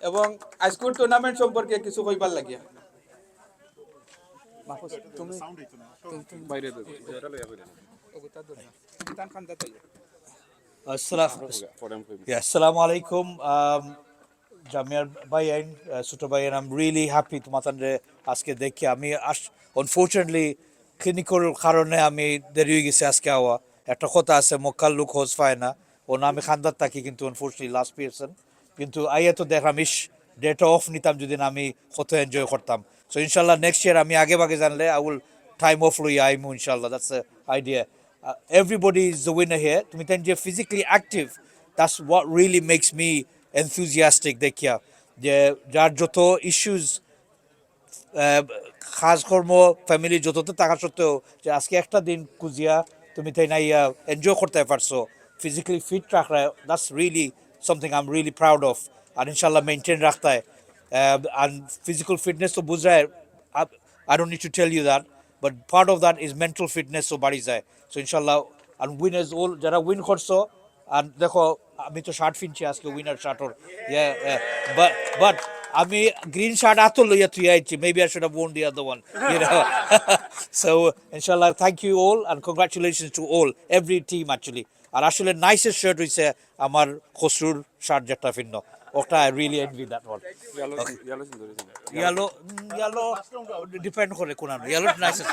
এবং আজকের টুর্নামেন্ট সম্পর্কে কিছু কইবার লাগিয়া মাহফুজ তুমি বাইরে আসসালামু আলাইকুম জামিয়ার ভাই আইন ছোট ভাই আইন আই এম রিয়েলি হ্যাপি তোমাদের আজকে দেখে আমি আনফর্চুনেটলি ক্লিনিক্যাল কারণে আমি দেরি হয়ে গেছি আজকে আওয়া একটা কথা আছে মক্কার লোক খোঁজ পায় না ও না আমি খান্দার থাকি কিন্তু আনফর্চুনেটলি লাস্ট পারসন কিন্তু আইয়া তো দেখলাম ডেটা অফ নিতাম যদি না আমি কত এনজয় করতাম সো ইনশাল্লাহ নেক্সট ইয়ার আমি আগে ভাগে জানলে আই উইল টাইম অফ লইয়া আইমু ইনশাল্লাহ that's the idea everybody is the winner here তুমি তেন যে physically active that's what really makes me enthusiastic দেখিয়া যে যার যত ইস্যুস কাজকর্ম ফ্যামিলি যততে টাকা সত্ত্বেও যে আজকে একটা দিন কুজিয়া তুমি তাই না এনজয় করতে পারছো ফিজিক্যালি ফিট রাখা that's really something I am really proud of আর ইনশাল্লাহ মেনটেন রাখতে হয় and physical fitness তো বুঝায় I don't need to tell you that but part of that is mental fitness so বাড়ি যায় so inshallah and winners all যারা win করছো আর দেখো আমি তো শার্ট ফিনছি আজকে উইনার শার্টর but আমি গ্রিন শার্ট আতো লইয়া তুই আইছি maybe I should have worn the other one you know so inshallah thank you all and congratulations to all every team actually আর আসলে নাইসেস্ট শার্ট হইছে আমার খসরুর শার্ট যেটা ফিন্ন ওটা I really envy that one yellow depend করে কোন yellow nicest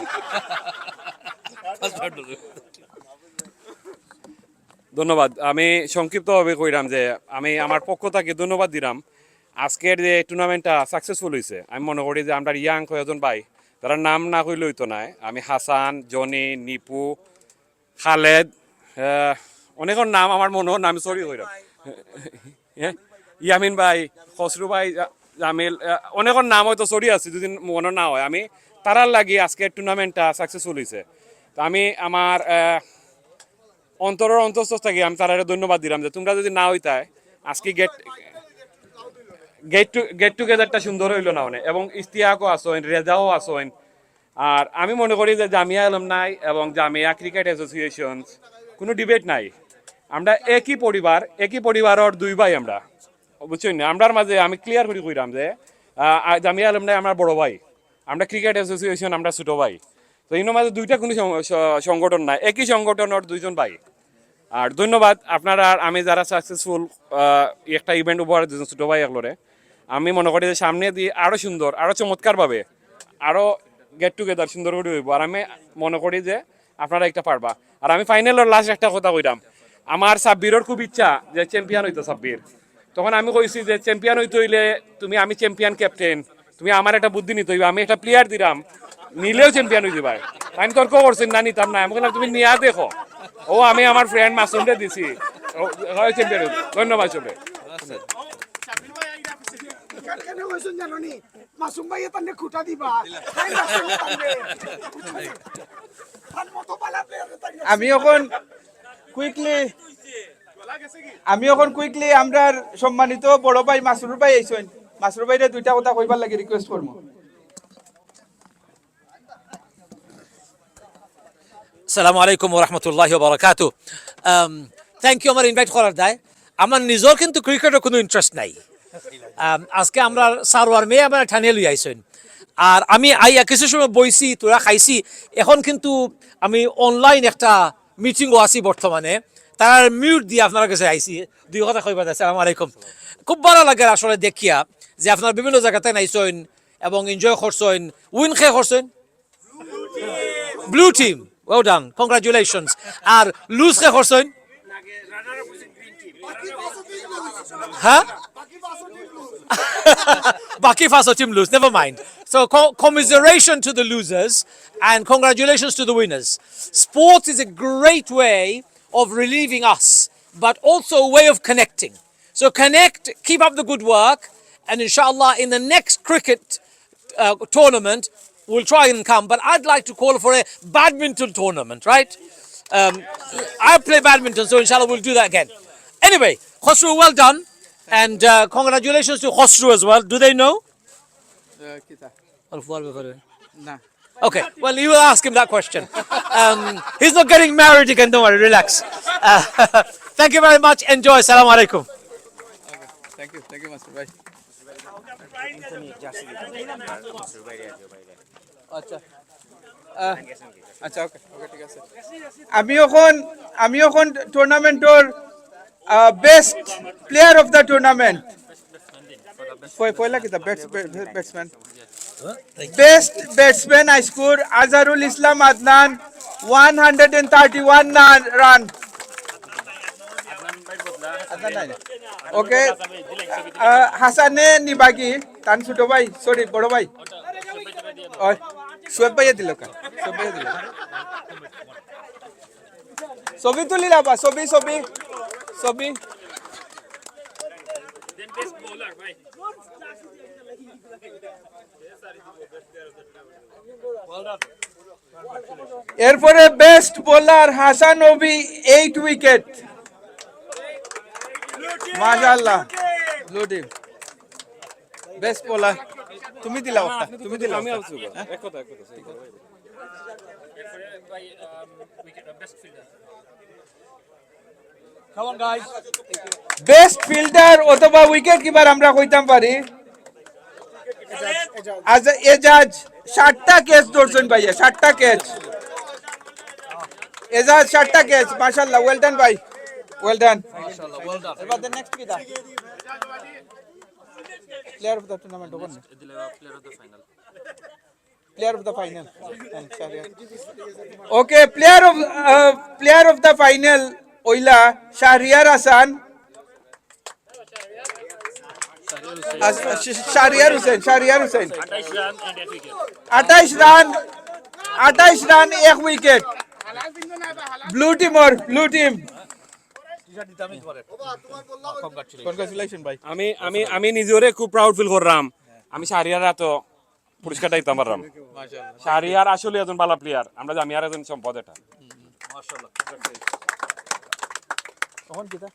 ধন্যবাদ আমি সংক্ষিপ্তভাবে কইরাম যে আমি আমার পক্ষ থেকে ধন্যবাদ দিলাম আজকের যে টুর্নামেন্টটা সাকসেসফুল হয়েছে আমি মনে করি যে আমরা ইয়াং কয়েকজন ভাই তারা নাম না কইলে হইতো না আমি হাসান জনি নিপু খালেদ অনেকের নাম আমার মনে হয় আমি সরি কইরাম ইয়ামিন ভাই খসরু ভাই জামিল অনেকের নাম হয়তো সরি আছে যদি মনে না হয় আমি তারার লাগি আজকের টুর্নামেন্টটা সাকসেসফুল হয়েছে তো আমি আমার অন্তরের অন্তঃস্থ থেকে আমি তারা ধন্যবাদ দিলাম যে তোমরা যদি না হইতায় আজকে গেট টুগেদারটা সুন্দর হইল না অনেক এবং ইস্তিয়াকও আসেন রেজাও আসেন আর আমি মনে করি যে জামিয়া আলমনাই এবং জামিয়া ক্রিকেট অ্যাসোসিয়েশন কোনো ডিবেট নাই আমরা একই পরিবারের দুই ভাই আমরা বুঝছেন না আমরার মাঝে আমি ক্লিয়ার করে কইরাম যে জামিয়া আলমনাই আমার বড় ভাই আমরা ক্রিকেট অ্যাসোসিয়েশন আমরা ছোট ভাই তো এই মাঝে দুইটা কোনো সংগঠন নাই একই সংগঠনের দুইজন ভাই আর ধন্যবাদ আপনারা আমি যারা সাকসেসফুল একটা ইভেন্ট উপহার দিয়েছেন ছোটো ভাই এগুলোরে আমি মনে করি যে সামনে দিয়ে আরও সুন্দর আরও চমৎকারভাবে আরও গেট টুগেদার সুন্দর করে হইব আর আমি মনে করি যে আপনারা একটা পারবা আর আমি ফাইনালের লাস্ট একটা কথা কইলাম আমার সাব্বিরের খুব ইচ্ছা যে চ্যাম্পিয়ন হইতো সাব্বির তখন আমি কইছি যে চ্যাম্পিয়ন হইতে হইলে আমি চ্যাম্পিয়ন ক্যাপ্টেন তুমি আমার একটা বুদ্ধি নিতে হইবে আমি একটা প্লেয়ার দিলাম নিলেও চ্যাম্পিয়ন হইতে পারে আমি তর্ক করছেন না নিতাম না আমি বললাম তুমি নিয়া দেখো ও আমি আমার ফ্রেন্ড মাসুমরে দিছি চ্যাম্পিয়ন ধন্যবাদ সবে আমি এখন কুইকলি আমরার সম্মানিত বড় ভাই মাসরুর ভাই আইছেন মাসরুর ভাইরে দুইটা কথা কইবার লাগি রিকোয়েস্ট করবো আসসালামু আলাইকুম ওয়া রাহমাতুল্লাহি ওয়া বারাকাতুহু থ্যাংক ইউ আমার ইনভাইট করার দায় আমার নিজের কিন্তু ক্রিকেটের কোনো ইন্টারেস্ট নাই আজকে আমরা সারোয়ার মেয়ে আমরা ঠানিয়ে লই আইছেন আর আমি আইয়া কিছু সময় বইছি তোরা খাইছি এখন কিন্তু আমি অনলাইন একটা মিটিংও আছি বর্তমানে তার মিউট দিয়ে আপনার কাছে আইছি দুই কথা কইবা আসসালামু আলাইকুম খুব ভালো লাগে আসলে দেখিয়া যে আপনারা বিভিন্ন জায়গাতে নাইছেন এবং এনজয় করছেন উইন খেয়ে করছেন blue team well done congratulations আর লুজ কে করছেন হ্যাঁ বাকি first team lose never mind so commiseration to the losers and congratulations to the winners sports is a great way of relieving us but also a way of connecting so connect keep up the good work and inshallah in the next cricket tournament we'll try and come, but I'd like to call for a badminton tournament, right? I play badminton, so inshallah we'll do that again. Anyway, Khosru, well done, and congratulations to Khosru as well. Do they know? না Okay, well, you will ask him that question. He's not getting married again, don't worry, relax. Thank you very much. Enjoy. Assalamu alaikum. Thank you, Master. Bye. আচ্ছা আচ্ছা ওকে ওকে ঠিক আছে আমি এখন টুর্নামেন্টর best player of the tournament পয়লা কিতা batsman best batsman I score Azharul Islam Adnan 131 run. Okay হাসানে নিবাগি তান ছোট ভাই সরি বড় ভাই সোয়েব ভাইয়া দিল কা সোয়েব ভাইয়া দিল ছবি তুলি লাবা ছবি ছবি ছবি এরপরে বেস্ট বোলার হাসান নবী 8 উইকেট মাশাআল্লাহ ব্লু টিম বেস্ট বোলার তুমি দিলা ওটা তুমি দিলা আমি আছি এক কথা come on guys best fielder অথবা উইকেট কিপার আমরা কইতাম পারি আজ এজাজ 60টা ক্যাচ ধরছেন ভাইয়া 60টা ক্যাচ এজাজ 60টা ক্যাচ মাশাআল্লাহ ওয়েল ডান ভাই well done mashallah well done ebar the next kida player of the tournament open player of the final okay player of the final oila Shahriar Hasan Shahriar Hussain 28 run 1 wicket blue team congratulation ভাই আমি নিজেরে খুব proud feel করলাম আমি শাহরিয়ার তো পুরস্কারটা দিতে পারলাম মাশাআল্লাহ শাহরিয়ার আসলে একজন ভালো প্লেয়ার আমরা জামিয়ার একজন সম্পদ এটা মাশাআল্লাহ তখন কিটা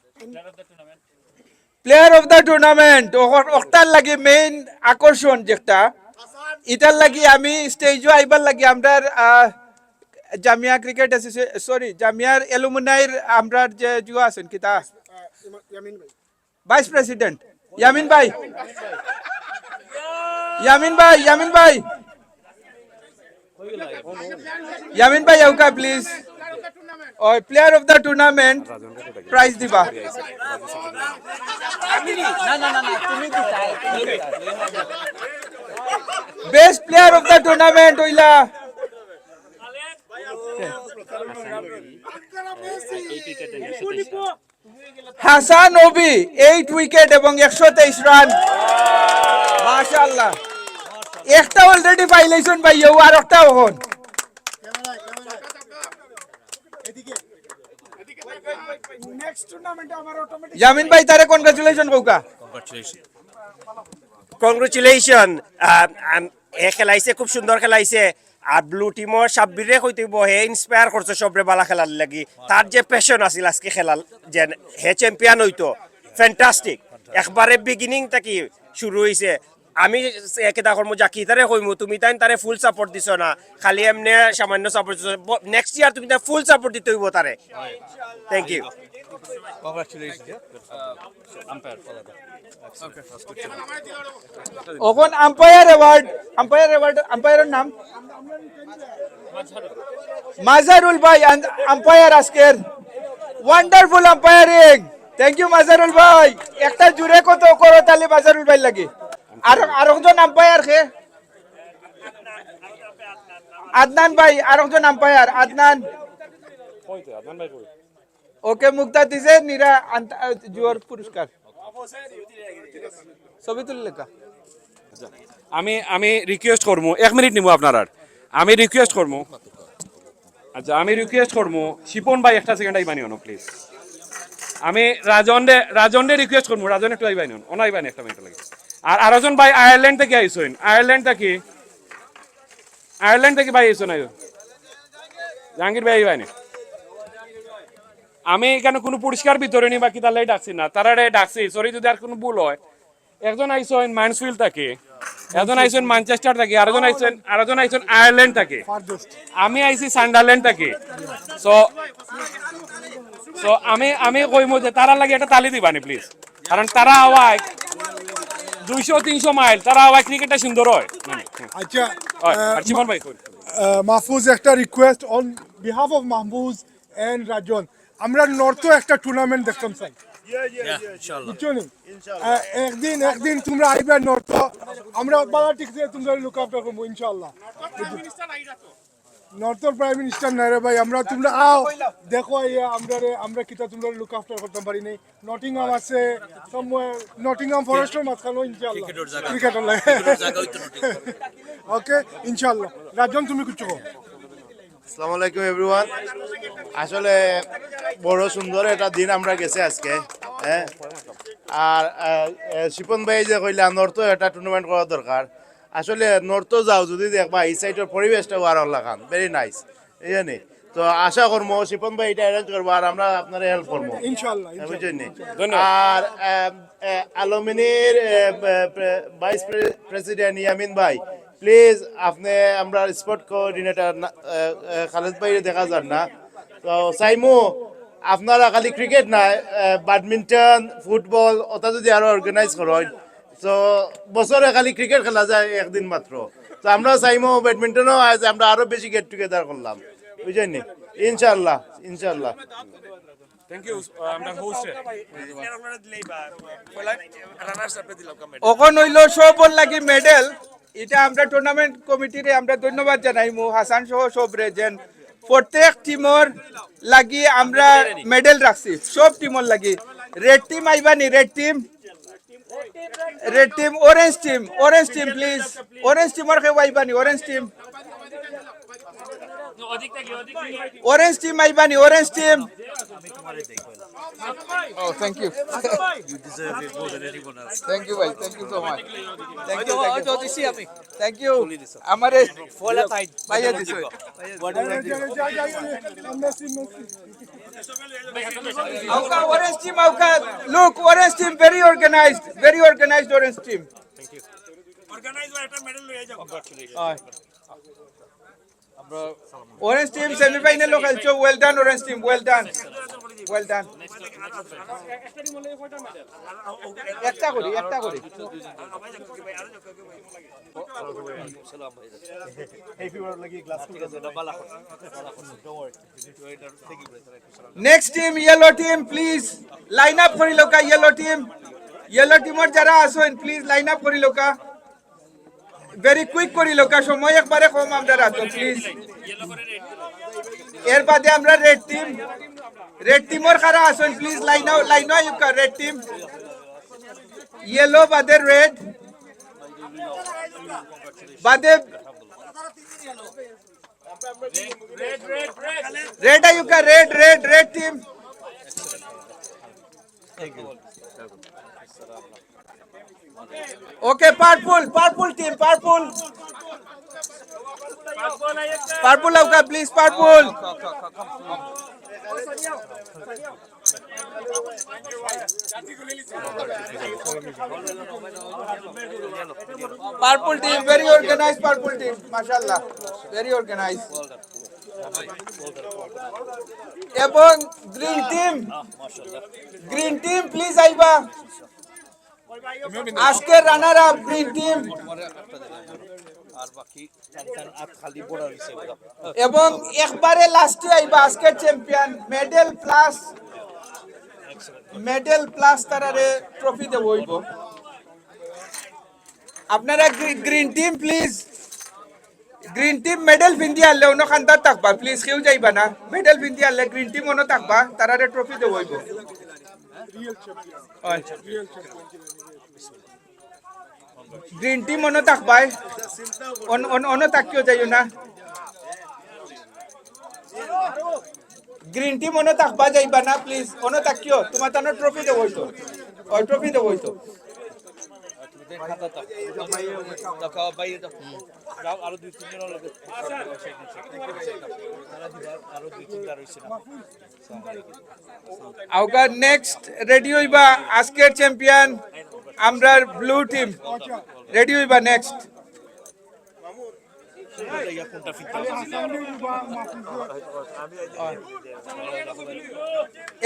প্লেয়ার অফ দ্য টুর্নামেন্ট ওটার লাগি মেইন আকর্ষণ যেটা এটার লাগি আমি স্টেজে আইবার লাগি আমরা জামিয়া ক্রিকেট অ্যাসোসিয়েশন সরি জামিয়ার অ্যালুমিনাইর আমরা যে যুগ আছেন কিতা ভাইস প্রেসিডেন্ট ইয়ামিন ভাই আউকা প্লিজ ওই player of the tournament prize দিবা না তুমি দিতা best player of the tournament হইলা হাসান নবী 8 উইকেট এবং 123 রান মাশাআল্লাহ একটা অলরেডি ভাইলেশন ভাইয়া আর একটা হন ইয়ামিন ভাই তারে কনগ্রাচুলেশন কওকা কংগ্রেচুলেশন এ খেলাইছে খুব সুন্দর খেলাইছে আর ব্লু টিমর সাব্বিরে কইতেইব হে ইন্সপায়ার করছে সবরে বালা খেলার লাগি তার যে প্যাশন আছিল আজকে খেলার যে হে চ্যাম্পিয়ন হইতো ফ্যান্টাস্টিক একবারে বিগিনিং থেকে শুরু হইছে আমি একেটা কর্ম জাকি তারে কইমু তুমি তারে ফুল সাপোর্ট দিছো না খালি এমনি সামান্য সাপোর্ট দিছো নেক্সট ইয়ার তুমি ফুল সাপোর্ট দিতে হইব তারে থ্যাংক ইউ এখন আম্পায়ারের নাম মাজারুল ভাই আম্পায়ার আজকের wonderful umpiring thank you Mazharul ভাই একটা জুড়ে কত করো তাহলে মাজারুল ভাই লাগে আর আরেকজন আম্পায়ার কে আদনান ভাই আরেকজন আম্পায়ার আদনান ওকে মুক্তা দিছে নিরা জুয়ার পুরস্কার ছবি তুলে লেখা আমি রিকোয়েস্ট করবো 1 মিনিট নিব আপনার আমি রিকোয়েস্ট করবো আচ্ছা আমি রিকোয়েস্ট করবো শিপন ভাই একটা সেকেন্ড আইবানি অনো প্লিজ আমি রাজনরে রিকোয়েস্ট করবো রাজন একটু আইবানি অন আইবানি একটা মিনিট লাগে আর আরেকজন ভাই আয়ারল্যান্ড থেকে আইসেন আয়ারল্যান্ড থেকে ভাই আইসেন আইও জাহাঙ্গীর ভাই আইবানি আমি এখানে কোনো পুরস্কার ভিতরে নি বাকি তাহলে ডাকছি না তারা ডাকছি সরি যদি আর কোনো ভুল হয় একজন আইসন মাইন্সফিল্ড থাকে, একজন আইসন ম্যানচেস্টার থাকে, আরেকজন আইসন আয়ারল্যান্ড থাকে, আমি আইছি সান্ডারল্যান্ড থাকে। সো সো আমি কইমু যে তারা লাগে একটা তালি দিবানি প্লিজ, কারণ তারা আওয়ায় 200-300 মাইল, তারা আওয়ায় ক্রিকেটটা সুন্দর হয়। আচ্ছা জীবন ভাই কই মাহফুজ, একটা request on behalf of Mahfuz and Rajan, আমরা নর্থও একটা টুর্নামেন্ট দেখতাম চাই, বুঝছো নি? একদিন তোমরা আইবা নর্থ, আমরা বালা ঠিক আছে তোমরা লুক আফটার করবো ইনশাআল্লাহ। নর্থর প্রাইম মিনিস্টার নাই রে ভাই, আমরা তোমরা আও দেখো আমরা কিতা তোমরা লুক আফটার করতে পারি নাই। নটিংহাম আছে somewhere, নটিংহাম ফরেস্টের মাঝখানে ইনশাআল্লাহ ক্রিকেটার লাগে। ওকে ইনশাআল্লাহ। রাজন তুমি কিছু কও? আসসালামু আলাইকুম এভরিওয়ান। আসলে বড় সুন্দর একটা দিন আমরা গেছে আজকে, হ্যাঁ। আর শিপন ভাই যে কইলা নর্থ একটা টুর্নামেন্ট করা দরকার, আসলে নর্থ যাও যদি দেখবা এই সাইডের পরিবেশটা ওয়ার লাগান ভেরি নাইস, এই জানি। তো আশা করবো শিপন ভাই এটা অ্যারেঞ্জ করবো আর আমরা আপনারা হেল্প করবো ইনশাআল্লাহ, বুঝছেন। আর আলুমিনির ভাইস প্রেসিডেন্ট ইয়ামিন ভাই, প্লিজ আপনি আমরা স্পোর্ট কোঅর্ডিনেটর খালেদ ভাই দেখা যান না, তো চাইমু আপনারা খালি ক্রিকেট না, ব্যাডমিন্টন, ফুটবল ওটা যদি আরো অর্গানাইজ করেন, তো বছরে খালি ক্রিকেট খেলা যায় একদিন মাত্র, তো আমরা চাইমু ব্যাডমিন্টনও আমরা আরো বেশি গেট টুগেদার করলাম, বুঝলেন নি? ইনশাল্লাহ ইনশাল্লাহ। থ্যাংক ইউ আমরা হোস্ট ওখন হইল সবর লাগি মেডেল, এটা আমরা টুর্নামেন্ট কমিটিরে আমরা ধন্যবাদ জানাইমু হাসান সহ সবরে, যেন প্রত্যেক টিমর লাগি আমরা মেডেল রাখছি, সব টিমর লাগি। রেড টিম আইবানি, red team, orange team please, orange টিমর কেউ আইবানি, অরেঞ্জ টিম আইবানি, orange team. Oh, thank you. You deserve it more than anyone else. Thank you, bhai. Thank you so much. Thank you. Amare fola tight. Bhaiya diso. Auka orange team, auka. Look, orange team very organized orange team. Thank you. Organized একটা medal লইয়া যাও. Congratulations. Orange team semi-final lo khelcho, well done orange team, well done. একটা করি next team yellow team please line up kori loka, yellow teamor jara asoin please line up kori loka, very quick kori loka, সময় একবারে কম আমরা রাখো please. এর বাদে আমরা red টিমর খারা আসুন প্লিজ, লাইন ইউকা রেড টিম, ইয়েলো বাদে রেড, বাদে রেড আইউকা red team. Okay, purple team, purple auka please, purple. Purple team, very organized purple team, mashallah, very organized. Ebong green team please aiba, আজকের runner up green team, এবং একবারে লাস্টে আইবা আজকের champion medal plus তারারে trophy দেব হইব। আপনারা green team please, green team medal পিন্ধি আনলে অন্য খান্তার থাকবা প্লিজ, কেউ যাইবা না, মেডেল পিন্ধি আনলে গ্রিন টিম অন্য থাকবা, তারারে ট্রফি দেব হইব। গ্রিন টিম অন্য থাকবাই, অন্য তাকিও যাইও না, গ্রিন টিম অন্য থাকবা যাইবা না প্লিজ, অন্য তাকিও, তোমার তো ট্রফি দেব হইতো, ট্রফি দেব হইতো। আউকা নেক্সট রেডি হইবা আজকের চ্যাম্পিয়ন আমরা ব্লু টিম রেডি হইবা নেক্সট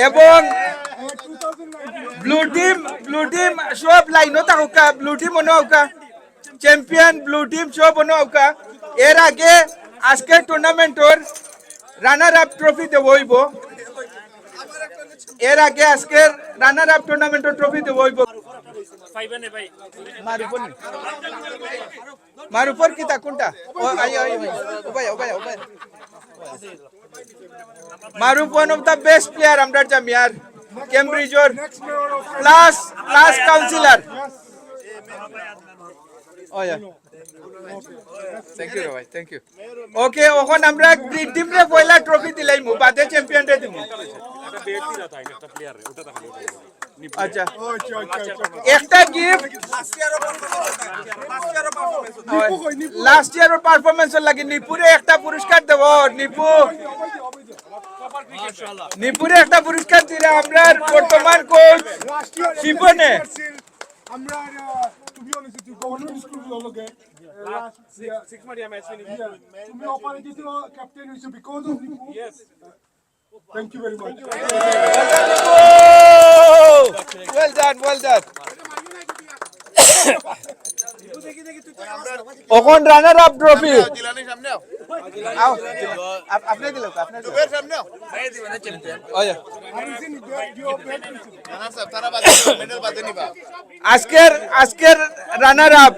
এবং ব্লু টিম সব লাইনও থাকুকা ব্লু টিম মনে হোকা চ্যাম্পিয়ন ব্লু টিম সব মনে হোকা এর আগে আজকের টুর্নামেন্টর রানার আপ ট্রফি দেব হইব এর আগে আজকের রানার আপ টুর্নামেন্টর ট্রফি দেব হইব মার উপর কি তা কোনটা ও আই আই ওবাই Maruf one of the best player আমরা জামিয়ার কেমব্রিজর প্লাস কাউন্সিলর থ্যাংক ইউ ভাই থ্যাংক ইউ ওকে এখন আমরা গ্রিন টিম রে পয়লা ট্রফি দিলাইমু বাদে চ্যাম্পিয়ন রে দিমু আচ্ছা একটা গিফট লাস্ট ইয়ারের পারফরম্যান্সের লাগি নিপুরে একটা পুরস্কার দেব নিপুরে একটা পুরস্কার দিলে আমরা বর্তমান কোচ শিবনে আমরা to be honest with you government school লগে six Maria match তুমি অপারেটিভ ক্যাপ্টেন হইছো because of yes thank you very much well done এখন রানার আপ ট্রফি আপনি দিলো আপনি সামনে এই দিবেন চ্যাম্পিয়ন ওয়া আজকের runner up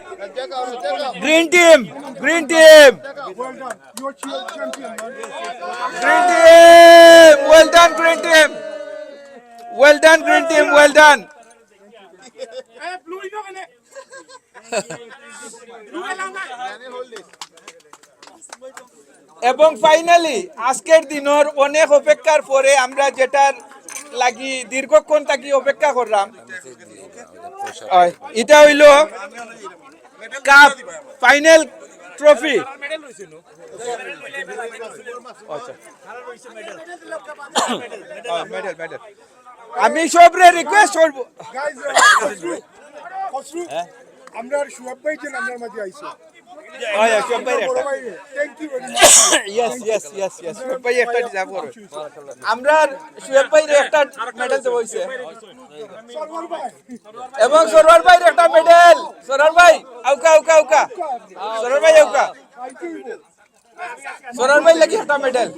green team well done you are champion man green team well done green team well done eh blue ino kene এবং ফাইনালি আজকের দিনের অনেক অপেক্ষার পরে আমরা যেটার লাগি দীর্ঘক্ষণ থাকি অপেক্ষা করলাম এটা হইল কাপ ফাইনাল ট্রফি আমি সবরে রিকোয়েস্ট করব খসরু আমরা শুয়াব ভাই যে নামের মাঝে আইছে শুয়াব ভাই thank you very much yes Shoaib ভাই একটা ডিজার্ভ করে আমরা শুয়াব ভাই একটা মেডেল দেব হইছে সরওয়ার ভাই এবং সরওয়ার ভাই একটা মেডেল সরওয়ার ভাই আউকা সরওয়ার ভাই আউকা সরওয়ার ভাই লাগি একটা মেডেল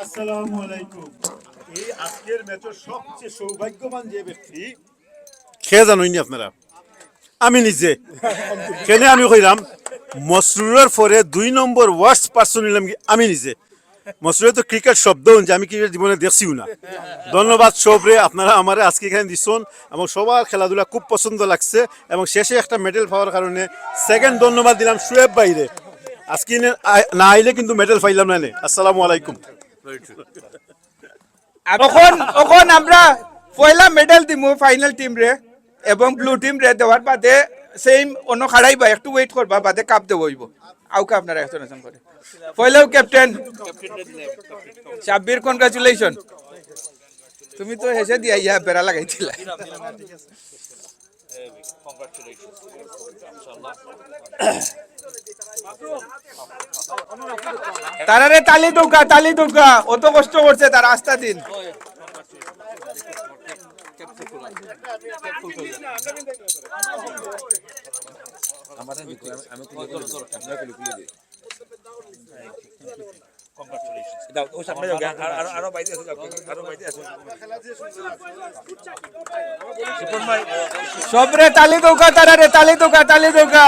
আসসালামু আলাইকুম এই আজকের ম্যাচের সবচেয়ে সৌভাগ্যবান যে ব্যক্তি খেয়ে জানোইনি আপনারা আমি নিজে কেন আমি কইলাম মসরুরের পরে 2 নম্বর ওয়ার্স্ট পারসন নিলাম আমি নিজে মসরুরে তো ক্রিকেট শব্দ যে আমি ক্রিকেট জীবনে দেখছিও না ধন্যবাদ সবরে আপনারা আমারে আজকে এখানে দিচ্ছেন এবং সবার খেলাধুলা খুব পছন্দ লাগছে এবং শেষে একটা মেডেল পাওয়ার কারণে সেকেন্ড ধন্যবাদ দিলাম শুয়েব বাইরে আজকে না আইলে কিন্তু মেডেল পাইলাম না। আসসালামু আলাইকুম। এখন আমরা পয়লা মেডেল দিমু ফাইনাল টিম রে এবং ব্লু টিম রে দেওয়ার বাদে সেম অন্য খাড়াইবা একটু ওয়েট করবা বাদে কাপ দেব হইব আউকা আপনারা এক্সপ্লেনেশন করে পয়লাও ক্যাপ্টেন শাব্বির কনগ্রাচুলেশন তুমি তো হেসে দিয়া ইয়া বেড়া লাগাইছিলা তারারে তালি দৌকা অত কষ্ট করছে তারা আস্থা দিন সবরে তালি দৌকা তারারে তালি দৌকা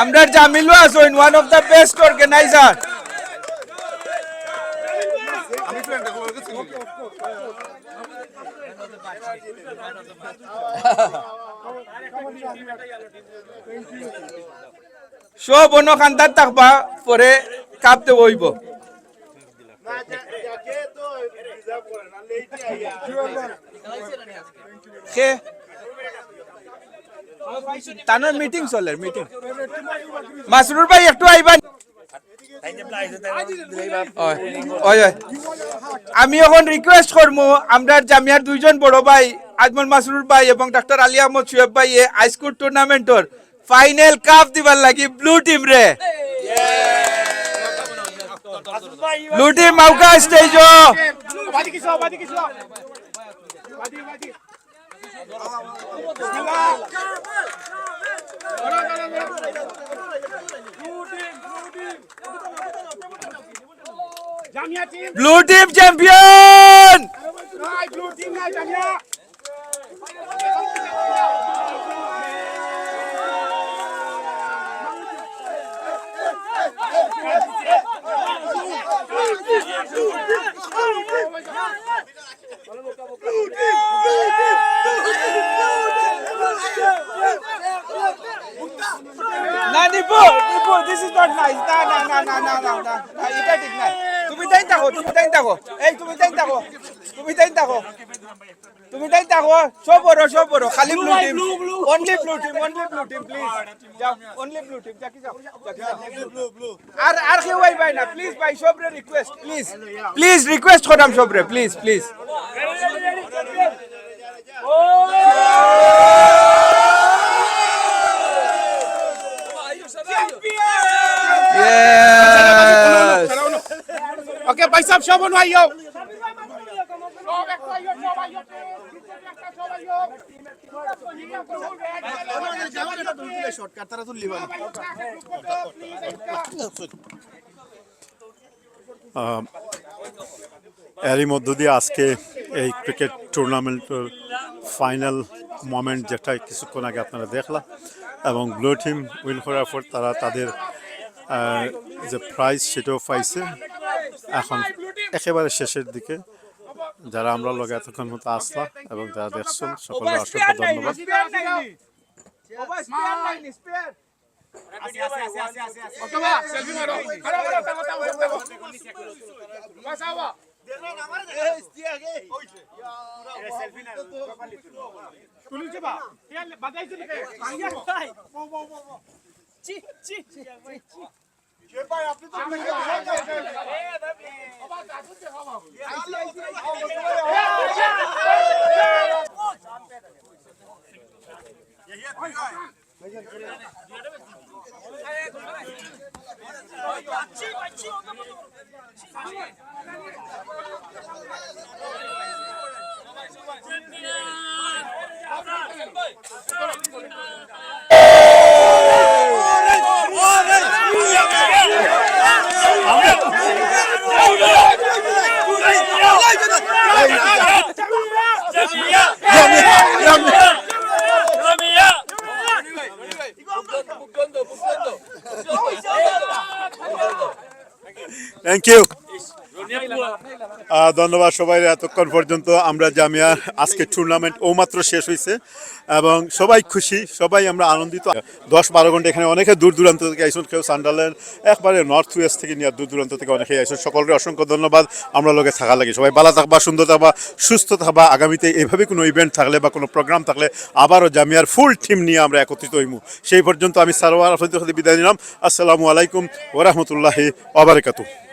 আমরা জামিলও আছেন one of the best organiser সব অন্য খান্দার থাকবা পরে কাপ দেব হইব তানোর মিটিং চলে মিটিং মাসরুর ভাই একটু আইবা ওই আমি এখন রিকোয়েস্ট করবো আমরা জামিয়ার দুইজন বড় ভাই আজমল মাসরুর ভাই এবং ডাক্তার আলী আহমদ সুয়েব ভাই হাইস্কুল টুর্নামেন্টর ফাইনাল কাপ দিবার লাগি ব্লু টিম রে ব্লু টিম মাউকা স্টেজ ব্লু টিম চ্যাম্পিয়ন না Nipu Nipu this is not nice না না না না না না না এটা ঠিক না তুমি তাই থাকো এই তুমি তাই থাকো সব বড় খালি blue team only blue team please যাও অনলি ব্লু টিম যাকি যাও আর কেউ ভাই না প্লিজ ভাই সবরে রিকোয়েস্ট প্লিজ রিকোয়েস্ট করাম সবরে প্লিজ Yes. Okay, भाई साहब शोभन भाई आओ এরই মধ্য দিয়ে আজকে এই ক্রিকেট টুর্নামেন্টের ফাইনাল মোমেন্ট যেটা কিছুক্ষণ আগে আপনারা দেখলাম এবং ব্লু টিম উইন করার পর তারা তাদের যে প্রাইজ সেটাও পাইছে এখন একেবারে শেষের দিকে যারা আমরা লগে এতক্ষণ মতো আসলাম এবং যারা দেখছেন সকলের অসংখ্য ধন্যবাদ থ্যাংক ইউ ধন্যবাদ সবাই এতক্ষণ পর্যন্ত আমরা জামিয়ার আজকে টুর্নামেন্ট ও মাত্র শেষ হয়েছে এবং সবাই খুশি সবাই আমরা আনন্দিত 10-12 ঘন্টা এখানে অনেকে দূর দূরান্ত থেকে আইসুন কেউ সান্ডারল্যান্ড একবারে নর্থ ওয়েস্ট থেকে নিয়ে দূর দূরান্ত থেকে অনেকেই আইসুন সকলকে অসংখ্য ধন্যবাদ আমরা লোকে থাকা লাগে সবাই ভালো থাকবা সুন্দর থাকবা সুস্থ থাকবা আগামীতে এইভাবে কোনো ইভেন্ট থাকলে বা কোনো প্রোগ্রাম থাকলে আবারও জামিয়ার ফুল টিম নিয়ে আমরা একত্রিত হইমু সেই পর্যন্ত আমি সারোয়ার আপনাদের বিদায় নিলাম আসসালামু আলাইকুম ওয়া রাহমাতুল্লাহি ওয়া বারাকাতুহু